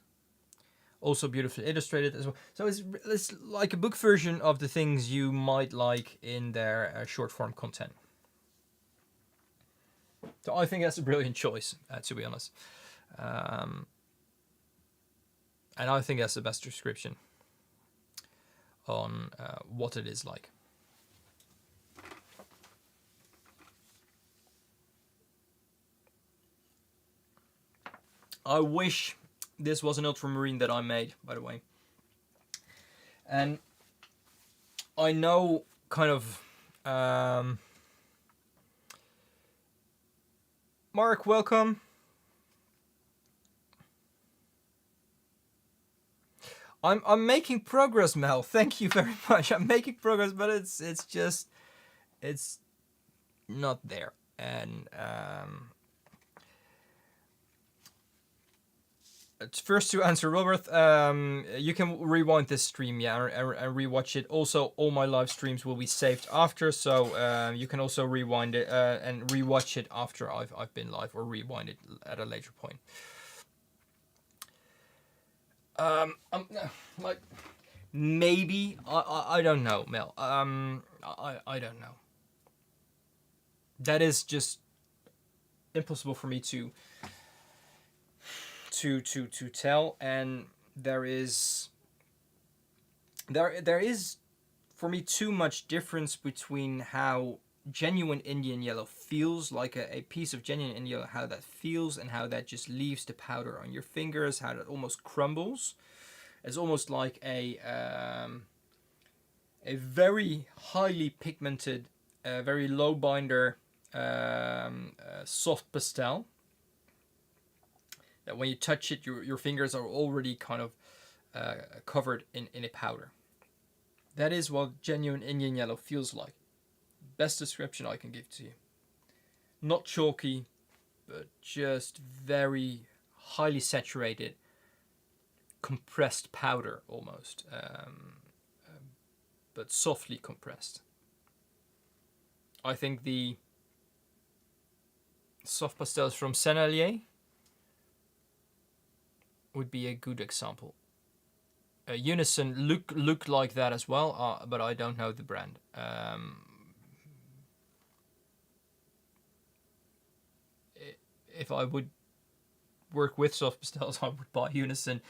Also beautifully illustrated as well. So it's like a book version of the things you might like in their short form content. So I think that's a brilliant choice, to be honest. And I think that's the best description on what it is like. I wish this was an ultramarine that I made, by the way. And I know kind of... Mark, welcome. I'm making progress, Mel. Thank you very much. I'm making progress, but it's not there. And first to answer Robert, you can rewind this stream, yeah, and rewatch it. Also, all my live streams will be saved after, so you can also rewind it and rewatch it after I've been live, or rewind it at a later point. Like maybe I don't know, Mel. I don't know. That is just impossible for me to tell, and there is for me too much difference between how genuine Indian yellow feels, like a piece of genuine Indian yellow, how that feels, and how that just leaves the powder on your fingers, how that almost crumbles. It's almost like a very highly pigmented, very low binder, soft pastel. That when you touch it, your fingers are already kind of covered in a powder. That is what genuine Indian yellow feels like. Best description I can give to you. Not chalky, but just very highly saturated, compressed powder almost, but softly compressed. I think the soft pastels from Sennelier would be a good example. Unison look like that as well, but I don't know the brand. If I would work with soft pastels, I would buy Unison,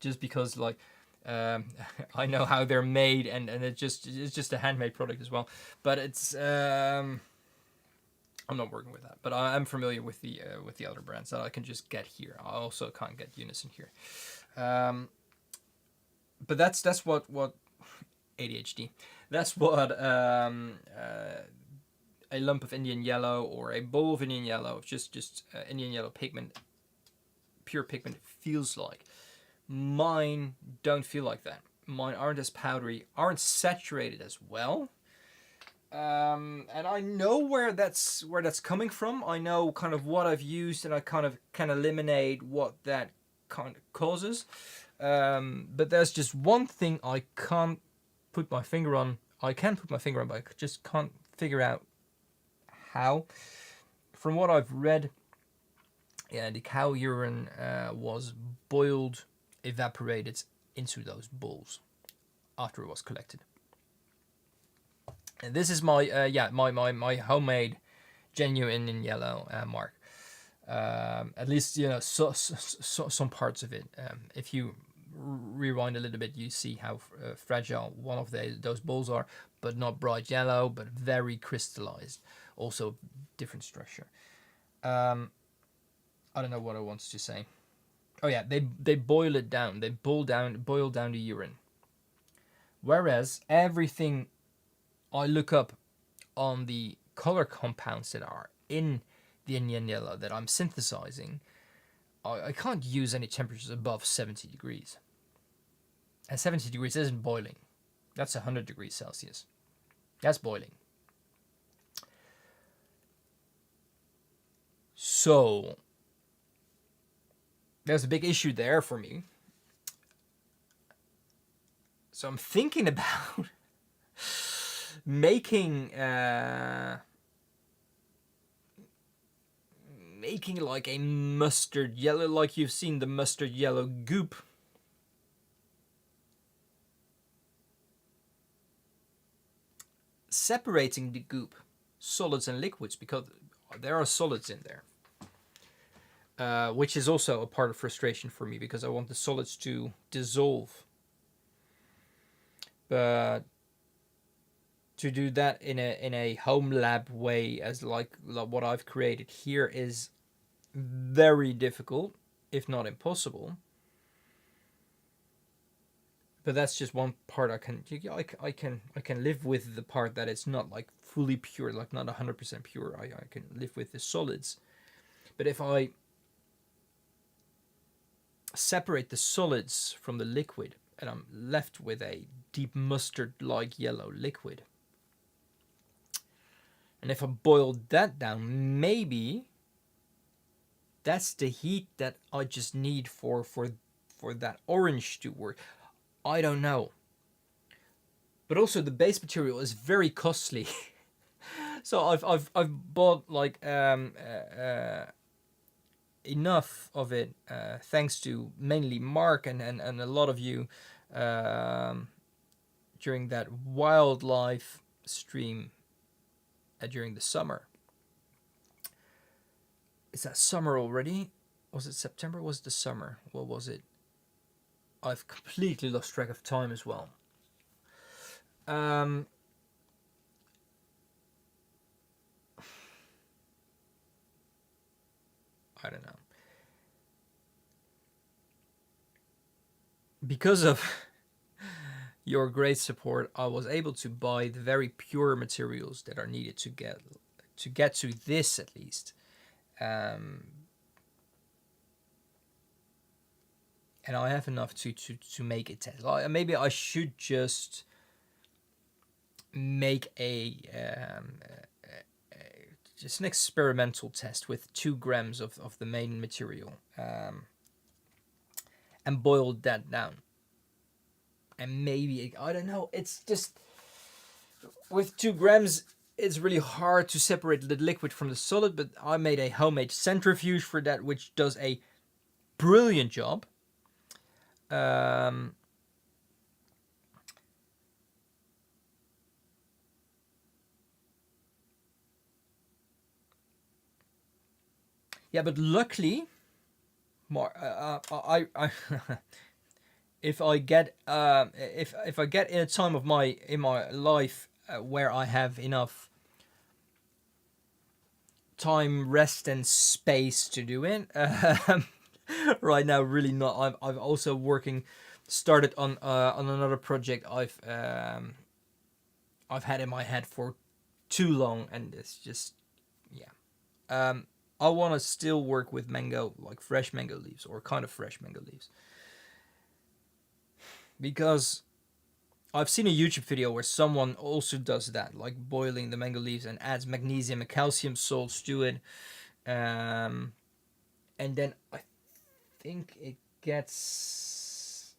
just because like I know how they're made, and it's just a handmade product as well. But it's I'm not working with that, but I'm familiar with the other brands that I can just get here. I also can't get Unison here. But that's what ADHD. That's what a lump of Indian yellow or a bowl of Indian yellow, just Indian yellow pigment, pure pigment, feels like. Mine don't feel like that. Mine aren't as powdery, aren't saturated as well. And I know where that's coming from. I know kind of what I've used, and I kind of can eliminate what that kind of causes. But there's just one thing I can't put my finger on. I can put my finger on, but I just can't figure out how. From what I've read, yeah, the cow urine was boiled, evaporated into those bowls after it was collected. And this is my my homemade genuine in yellow mark. At least, you know, so some parts of it. If you rewind a little bit, you see how fragile one of those bowls are, but not bright yellow, but very crystallized. Also different structure. I don't know what I wanted to say. Oh yeah, they boil it down. They boil down the urine. Whereas everything I look up on the color compounds that are in the Indian yellow that I'm synthesizing, I can't use any temperatures above 70 degrees. And 70 degrees isn't boiling. That's 100 degrees Celsius. That's boiling. So there's a big issue there for me. So I'm thinking about making like a mustard yellow, like you've seen the mustard yellow goop. Separating the goop, solids and liquids, because there are solids in there. Which is also a part of frustration for me, because I want the solids to dissolve. But to do that in a home lab way, as like what I've created here, is very difficult, if not impossible. But that's just one part I can live with, the part that it's not like fully pure, like not 100% pure. I can live with the solids. But if I separate the solids from the liquid, and I'm left with a deep mustard-like yellow liquid, and if I boil that down, maybe that's the heat that I just need for that orange to work. I don't know. But also the base material is very costly. So I've bought like enough of it, thanks to mainly Mark and a lot of you during that wildlife stream during the summer. Is that summer already? Was it September? Was it the summer? What was it? I've completely lost track of time as well. I don't know. Because of your great support, I was able to buy the very pure materials that are needed to get to this, at least. And I have enough to make a test. Maybe I should just make just an experimental test with 2 grams of the main material, and boil that down. And maybe, I don't know, it's just, with 2 grams, it's really hard to separate the liquid from the solid, but I made a homemade centrifuge for that, which does a brilliant job. Um, yeah, but luckily, I if I get if I get in a time of my in my life where I have enough time, rest, and space to do it. Right now, really not. I've also started on another project I've had in my head for too long, and it's just yeah. I want to still work with mango, like fresh mango leaves or kind of fresh mango leaves, because I've seen a YouTube video where someone also does that, like boiling the mango leaves and adds magnesium and calcium salts to it, and then I think it gets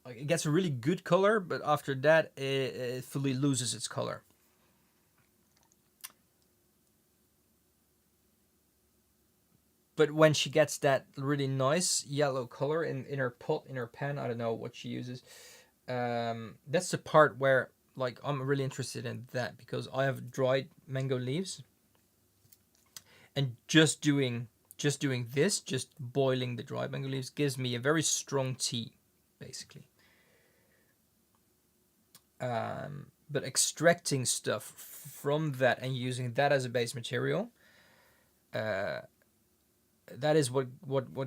a really good color, but after that it fully loses its color. But when she gets that really nice yellow color in her pot, in her pan, I don't know what she uses. That's the part where like I'm really interested in that, because I have dried mango leaves, and just boiling the dried mango leaves gives me a very strong tea, basically. But extracting stuff from that and using that as a base material, that is what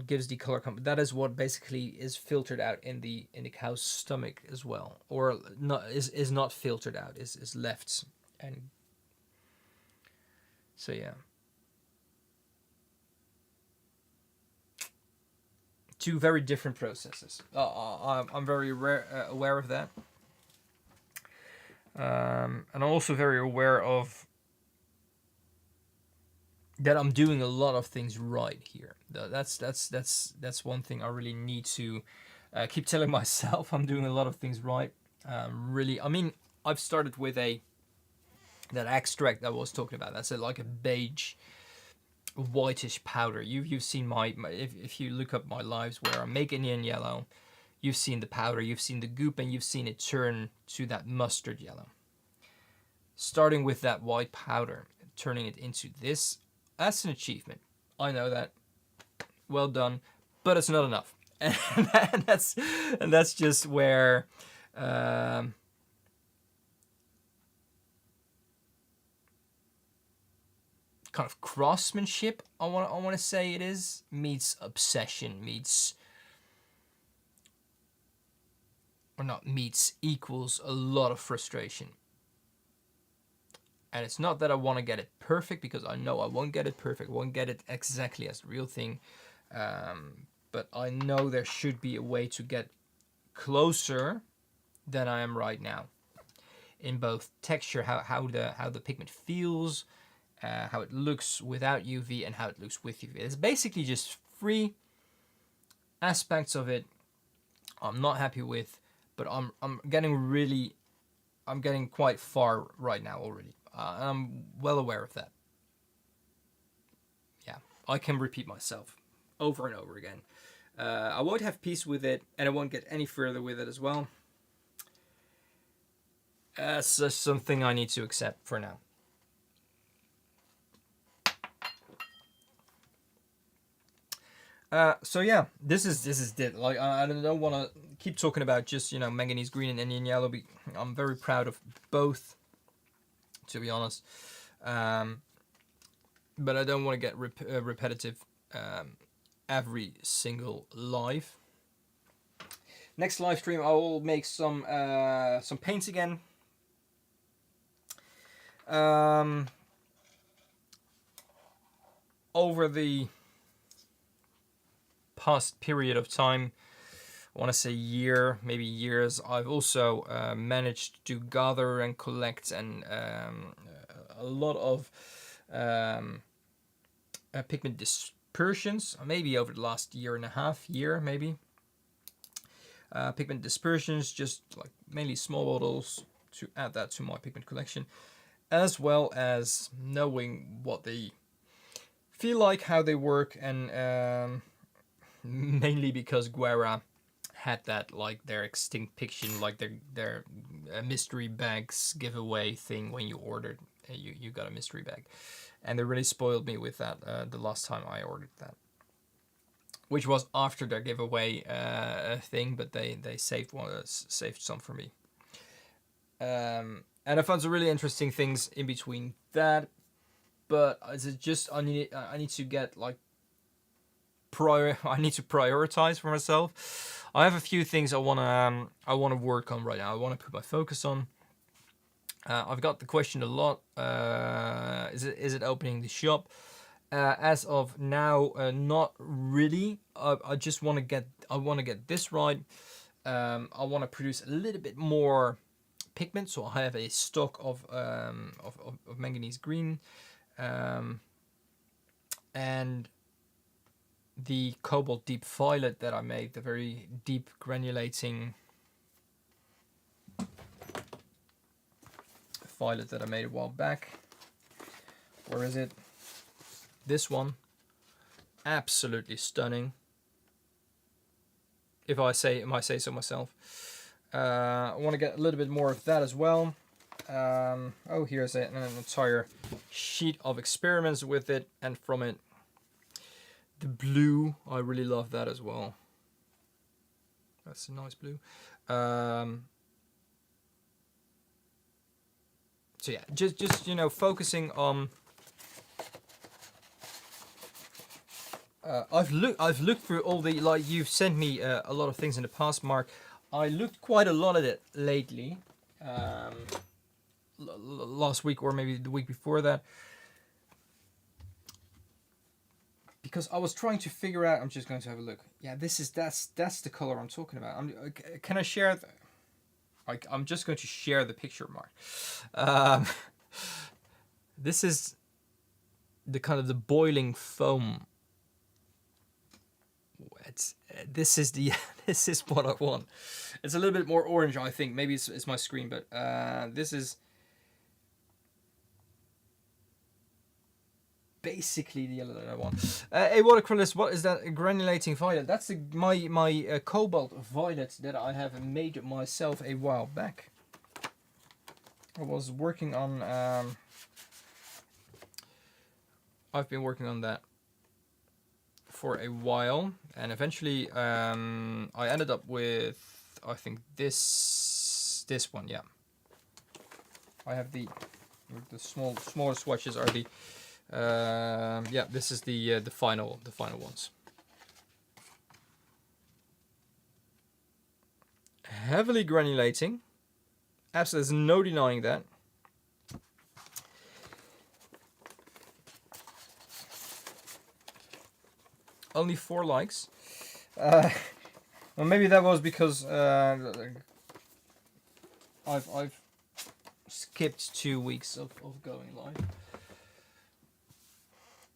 gives the color. That is what basically is filtered out in the cow's stomach as well, or not is not filtered out, is left. And so yeah, two very different processes. I'm very aware of that. And I'm also very aware of that I'm doing a lot of things right here. That's one thing I really need to keep telling myself. I'm doing a lot of things right. Really, I mean, I've started with that extract that I was talking about. That's like a beige, whitish powder. You've seen my if you look up my lives where I'm making it in yellow, you've seen the powder, you've seen the goop, and you've seen it turn to that mustard yellow. Starting with that white powder, turning it into this, that's an achievement. I know that. Well done, but it's not enough, and that's just where kind of craftsmanship, I want to say it is, meets obsession, meets, or not meets, equals a lot of frustration. And it's not that I want to get it perfect, because I know I won't get it perfect, won't get it exactly as the real thing. But I know there should be a way to get closer than I am right now, in both texture, how the pigment feels, how it looks without UV, and how it looks with UV. It's basically just three aspects of it I'm not happy with, but I'm getting quite far right now already. I'm well aware of that. Yeah, I can repeat myself over and over again. I won't have peace with it, and I won't get any further with it as well. That's just something I need to accept for now. So yeah, this is it. Like I don't want to keep talking about just manganese green and Indian yellow. I'm very proud of both, to be honest. But I don't want to get repetitive every single live. Next live stream, I will make some paints again. Over the past period of time, I want to say year, maybe years, I've also managed to gather and collect and a lot of pigment dispersions, maybe over the last year and a half, maybe. Pigment dispersions, just like mainly small bottles, to add that to my pigment collection, as well as knowing what they feel like, how they work, and mainly because Guerra had that like their extinction, like their mystery bags giveaway thing when you ordered. You got a mystery bag, and they really spoiled me with that the last time I ordered that, which was after their giveaway thing, but they saved some for me. And I found some really interesting things in between that, but is it just I need to get like I need to prioritize for myself. I have a few things I wanna work on right now. I wanna put my focus on. I've got the question a lot. Is it opening the shop? As of now, not really. I just want to get this right. I want to produce a little bit more pigment, so I have a stock of manganese green, and the cobalt deep violet that I made, the very deep granulating violet that I made a while back. Where is it? This one, absolutely stunning. If I say so myself. I want to get a little bit more of that as well. Oh, here's an entire sheet of experiments with it, and from it, the blue. I really love that as well. That's a nice blue. So yeah, just you know, focusing on. I've looked through all the, like, you've sent me a lot of things in the past, Mark. I looked quite a lot at it lately, last week or maybe the week before that, because I was trying to figure out. I'm just going to have a look. Yeah, that's the color I'm talking about. Can I share? I'm just going to share the picture, Mark. This is the kind of the boiling foam. This is this is what I want. It's a little bit more orange, I think. Maybe it's my screen, but this is basically the yellow that I want. A watercolorist, what is that? A granulating violet. That's my cobalt violet that I have made myself a while back. I was working on. I've been working on that for a while, and eventually I ended up with, I think, this one. Yeah, I have the smaller swatches are the yeah, this is the final ones. Heavily granulating, absolutely, there's no denying that. Only 4 likes. Well, maybe that was because I've skipped 2 weeks of going live.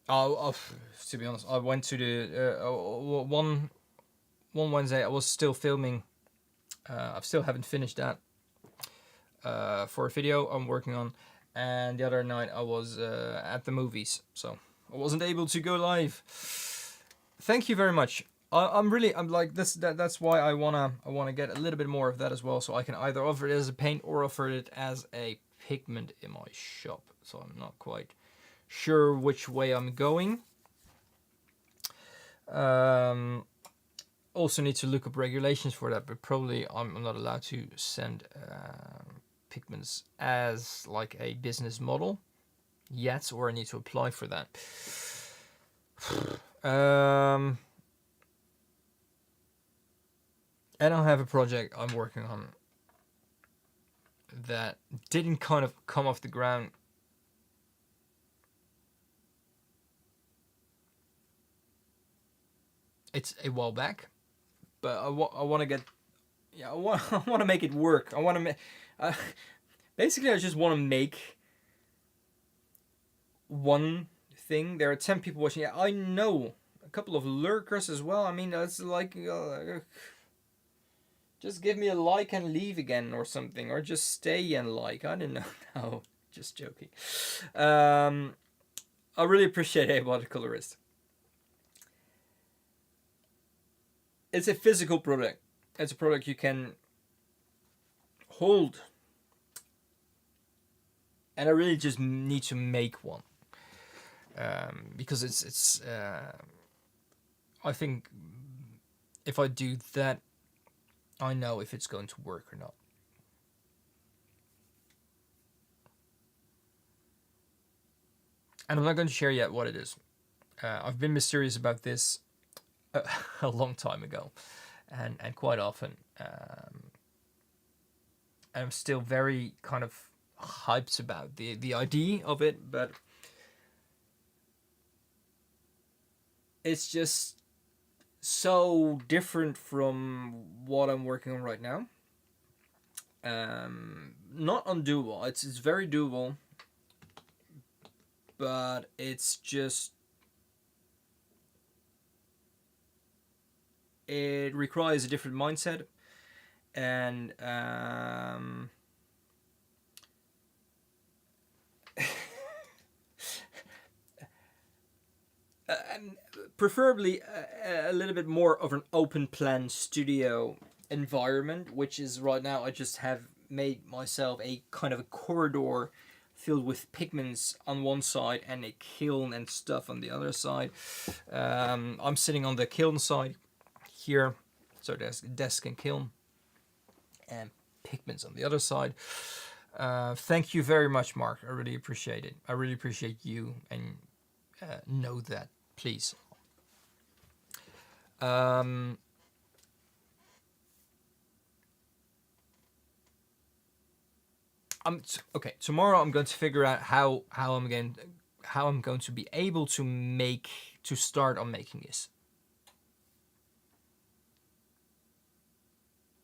To be honest, I went to the one Wednesday. I was still filming. I still haven't finished that for a video I'm working on, and the other night I was at the movies, so I wasn't able to go live. Thank you very much. I'm like this. That's why I wanna get a little bit more of that as well, so I can either offer it as a paint or offer it as a pigment in my shop. So I'm not quite sure which way I'm going. Also need to look up regulations for that, but probably I'm not allowed to send pigments as like a business model yet, or I need to apply for that. And I have a project I'm working on that didn't kind of come off the ground. It's a while back, but I want to get, yeah, I want to make it work. I want to make, basically I just want to make one thing. There are 10 people watching. Yeah, I know a couple of lurkers as well. I mean, that's like, just give me a like and leave again or something, or just stay and like. I don't know. No, just joking. I really appreciate a watercolorist. it's a physical product. It's a product you can hold, and I really just need to make one, because it's. I think if I do that, I know if it's going to work or not. And I'm not going to share yet what it is. I've been mysterious about this a long time ago, and quite often. I'm still very kind of hyped about the idea of it, but it's just so different from what I'm working on right now. Not undoable. It's very doable, but it's just it requires a different mindset, and preferably a little bit more of an open plan studio environment, which is right now I just have made myself a kind of a corridor filled with pigments on one side and a kiln and stuff on the other side. I'm sitting on the kiln side here, so there's desk and kiln and pigments on the other side. Thank you very much, Mark. I really appreciate it. I really appreciate you, and know that, please. Okay. Tomorrow I'm going to figure out how I'm going to be able to start on making this.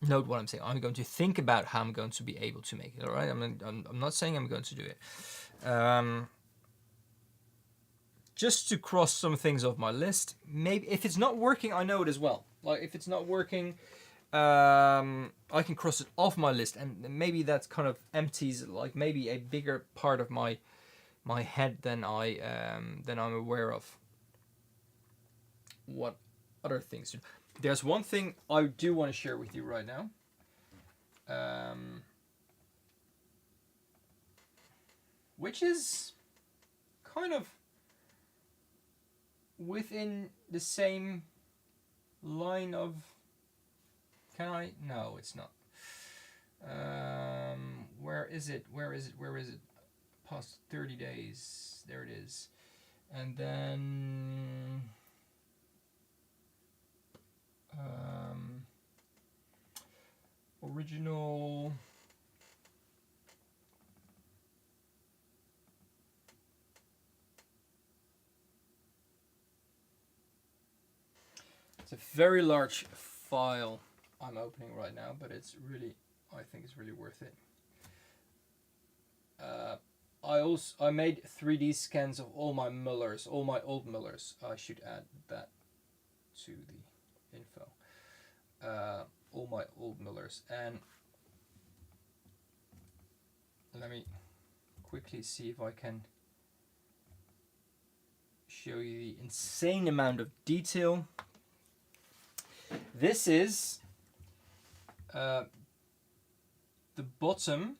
Note what I'm saying. I'm going to think about how I'm going to be able to make it. All right. I'm not saying I'm going to do it. Just to cross some things off my list. Maybe if it's not working, I know it as well. Like if it's not working, I can cross it off my list, and maybe that kind of empties like maybe a bigger part of my head than I'm aware of. What other things? There's one thing I do want to share with you right now. Which is kind of within the same line of. Can I? No, it's not. Where is it? Where is it? Where is it? Past 30 days. There it is. And then. Original. It's a very large file I'm opening right now, but it's really, I think it's really worth it. I made 3D scans of all my mullers, all my old mullers. I should add that to the info. All my old mullers, and let me quickly see if I can show you the insane amount of detail. This is the bottom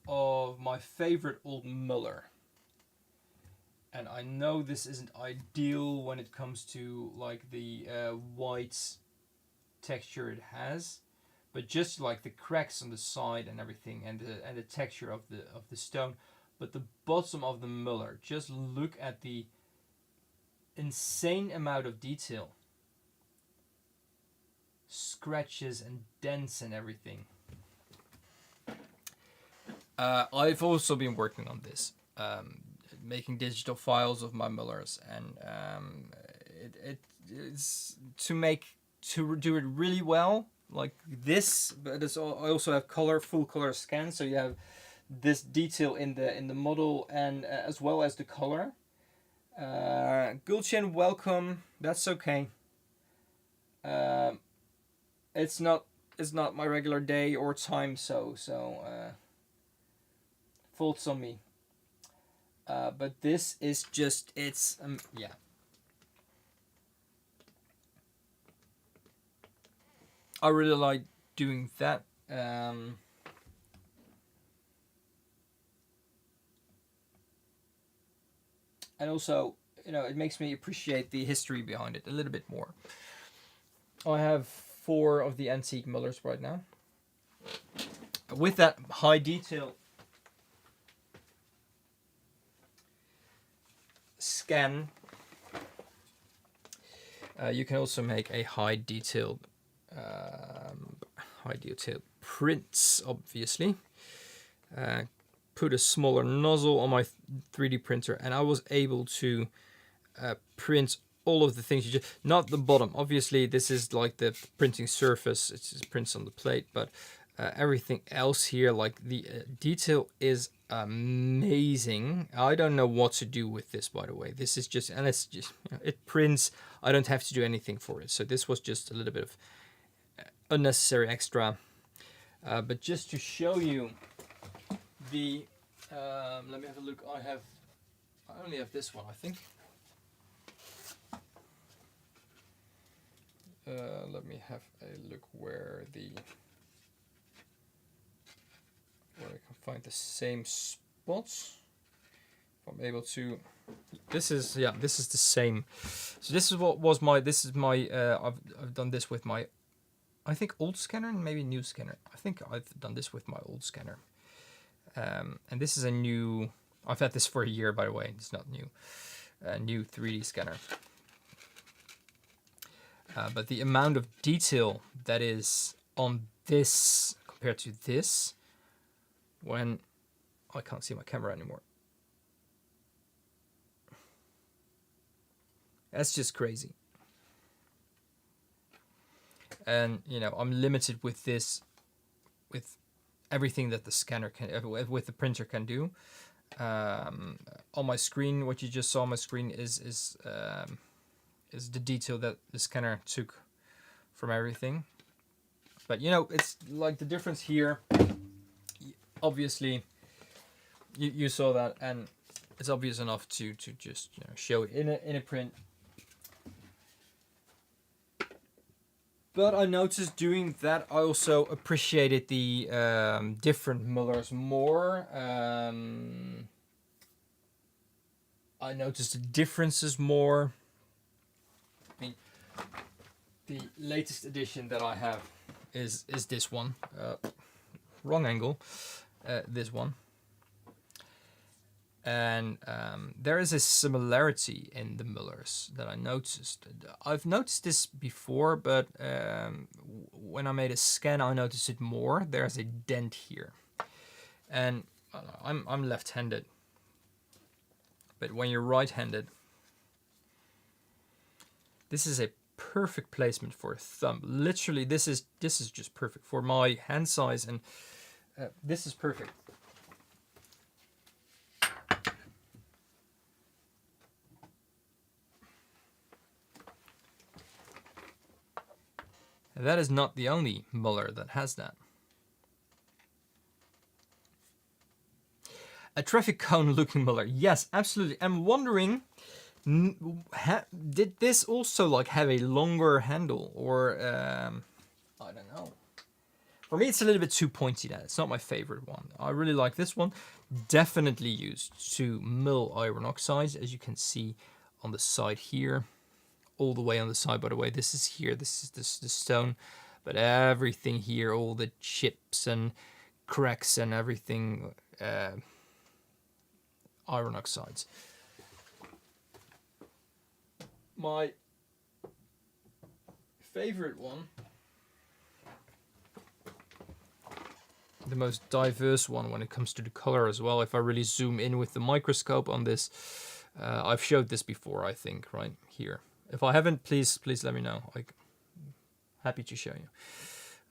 of my favorite old muller, and I know this isn't ideal when it comes to like the white texture it has, but just like the cracks on the side and everything, and the texture of the stone. But the bottom of the muller, just look at the insane amount of detail, scratches and dents and everything. I've also been working on this, making digital files of my mullers, and it's to do it really well like this. But I also have full color scans, so you have this detail in the model, and as well as the color. Gulchen, welcome. That's okay. It's not my regular day or time, so faults on me. But this is just, it's yeah. I really like doing that. And also, you know, it makes me appreciate the history behind it a little bit more. I have 4 of the antique mullers right now. With that high detail scan, you can also make a high detailed prints, obviously. Put a smaller nozzle on my 3D printer, and I was able to print all of the things you just, not the bottom. Obviously, this is like the printing surface. It just prints on the plate, but everything else here, like the detail is amazing. I don't know what to do with this, by the way. This is just, and it's just, you know, it prints. I don't have to do anything for it. So this was just a little bit of unnecessary extra. But just to show you the, let me have a look. I only have this one, I think. Let me have a look where I can find the same spots. If I'm able to. This is the same. So this is what was my. This is my. I've done this with my, I think, old scanner and maybe new scanner. I think I've done this with my old scanner. And this is a new. I've had this for a year, by the way. It's not new. New 3D scanner. But the amount of detail that is on this compared to this, when I can't see my camera anymore. That's just crazy. And, you know, I'm limited with this, with everything that the scanner can, with the printer can do. On my screen, what you just saw on my screen is the detail that the scanner took from everything. But, you know, it's like the difference here. Obviously, you saw that, and it's obvious enough to just, you know, show it in a print. But I noticed doing that, I also appreciated the different mullers more. I noticed the differences more. I mean, the latest edition that I have is this one. Wrong angle. This one. And there is a similarity in the mullers that I noticed. I've noticed this before, but when I made a scan, I noticed it more. There's a dent here, and I'm left-handed. But when you're right-handed, this is a perfect placement for a thumb. Literally, this is just perfect for my hand size, and this is perfect. That is not the only muller that has that. A traffic cone looking muller. Yes, absolutely. I'm wondering, did this also like have a longer handle, or I don't know. For me, it's a little bit too pointy. That it's not my favorite one. I really like this one. Definitely used to mill iron oxides, as you can see on the side here. All the way on the side, by the way. This is here. This is the stone, but everything here, all the chips and cracks and everything, iron oxides. My favorite one, the most diverse one when it comes to the color as well. If I really zoom in with the microscope on this, I've showed this before, I think, right here. If I haven't, please let me know. I'm happy to show you.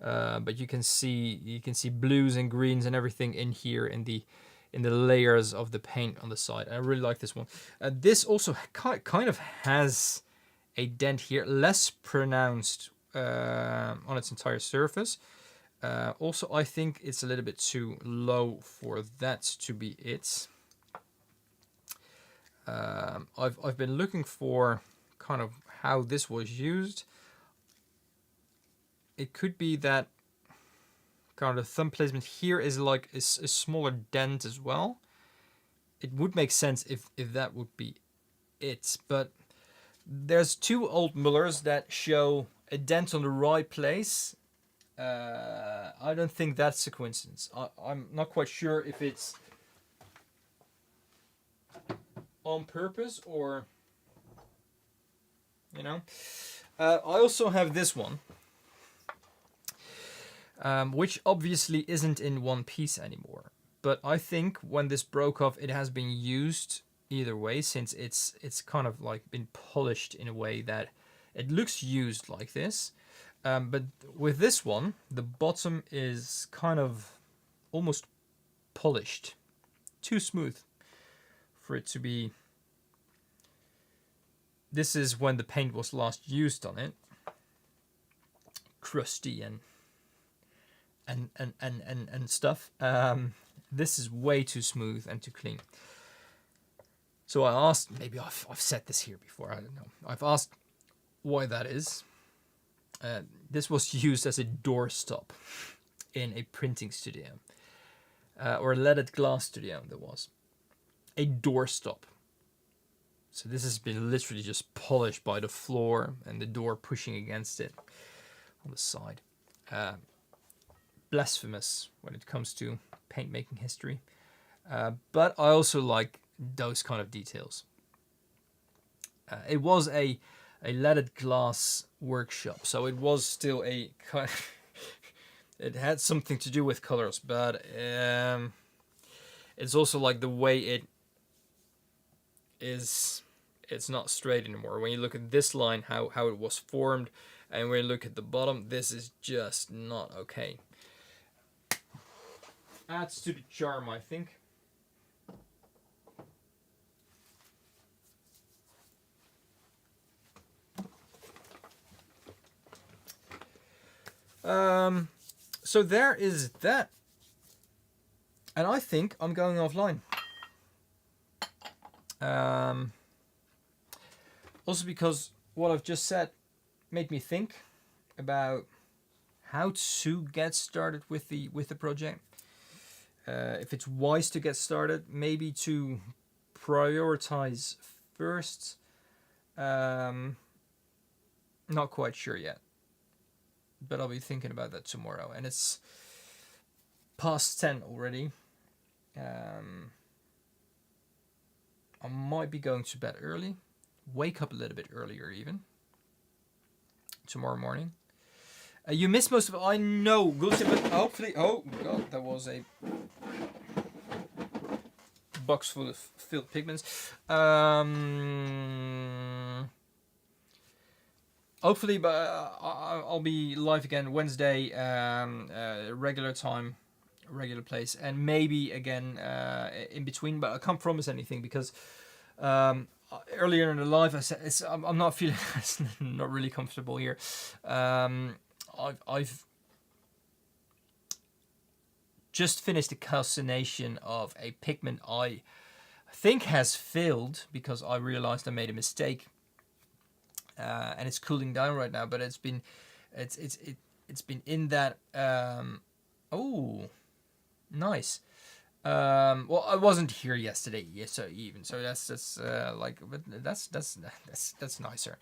But you can see blues and greens and everything in here in the layers of the paint on the side. I really like this one. This also kind of has a dent here, less pronounced on its entire surface. Also, I think it's a little bit too low for that to be it. I've been looking for kind of how this was used. it could be that kind of the thumb placement here is like a smaller dent as well. It would make sense if that would be it, but there's 2 old mullers that show a dent on the right place. I don't think that's a coincidence. I'm not quite sure if it's on purpose or, you know. I also have this one, which obviously isn't in one piece anymore. But I think when this broke off, it has been used either way, since it's kind of like been polished in a way that it looks used like this. But with this one, the bottom is kind of almost polished, too smooth for it to be. This is when the paint was last used on it, crusty and stuff. This is way too smooth and too clean. So I asked, maybe I've said this here before, I don't know. I've asked why that is. This was used as a doorstop in a printing studio, or a leaded glass studio. There was a doorstop. So this has been literally just polished by the floor and the door pushing against it on the side. Blasphemous when it comes to paint making history. But I also like those kind of details. It was a leaded glass workshop, so it was still a kind of it had something to do with colors, but it's also like the way it is, it's not straight anymore. When you look at this line, how it was formed, and when you look at the bottom, this is just not okay. Adds to the charm, I think. So there is that. And I think I'm going offline. Also because what I've just said made me think about how to get started with the project. If it's wise to get started, maybe to prioritize first. Not quite sure yet, but I'll be thinking about that tomorrow. And it's past 10 already. I might be going to bed early, wake up a little bit earlier even, tomorrow morning. You missed most of it, I know, Gulsen, but hopefully, oh god, that was a box full of filled pigments. Hopefully, but I'll be live again Wednesday, regular time, regular place, and maybe again in between, but I can't promise anything because earlier in the live I said I'm not feeling not really comfortable here. I've just finished a calcination of a pigment I think has failed because I realized I made a mistake, and it's cooling down right now. But it's been in that. Oh, nice. Well, I wasn't here yesterday, so that's like, but that's nicer.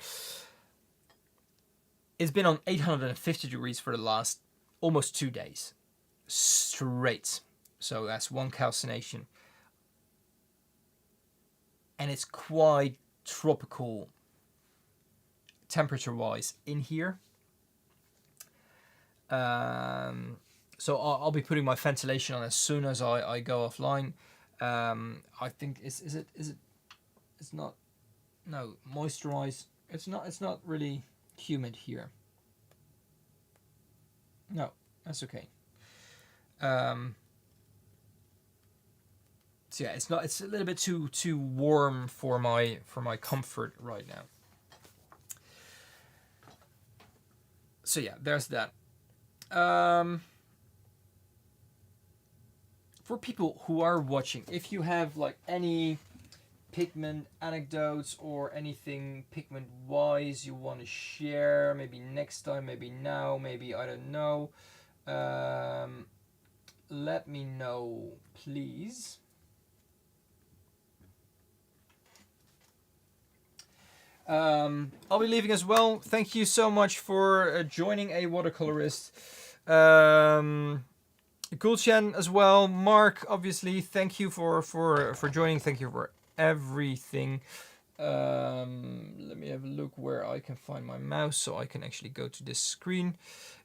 It's been on 850 degrees for the last almost 2 days straight. So that's one calcination, and it's quite tropical temperature-wise in here. So I'll be putting my ventilation on as soon as I go offline. I think is it it's not, no, moisturize. It's not really humid here. No, that's okay. So yeah, it's a little bit too warm for my comfort right now. So yeah, there's that. For people who are watching, if you have like any pigment anecdotes or anything pigment wise you want to share, maybe next time, maybe now, maybe I don't know, let me know, please. I'll be leaving as well. Thank you so much for joining A Watercolorist. Gulshan as well. Mark, obviously, thank you for joining. Thank you for everything. Let me have a look where I can find my mouse so I can actually go to this screen.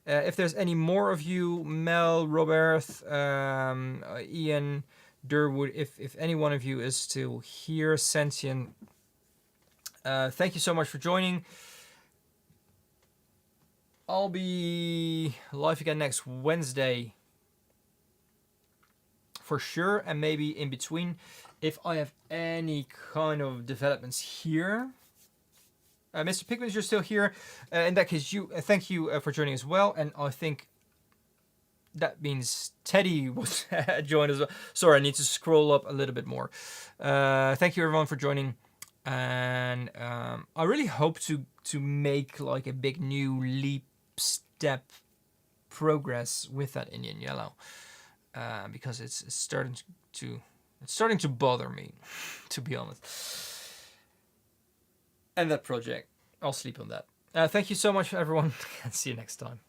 If there's any more of you, Mel, Robert, Ian, Durwood, if any one of you is still here, Sentient, thank you so much for joining. I'll be live again next Wednesday for sure, and maybe in between if I have any kind of developments here. Mr. Pigments, you're still here. In that case, thank you for joining as well. And I think that means Teddy was joined as well. Sorry, I need to scroll up a little bit more. Thank you everyone for joining. And I really hope to make like a big new leap step progress with that Indian yellow, because it's starting to bother me, to be honest. And that project, I'll sleep on that. Thank you so much everyone, and see you next time.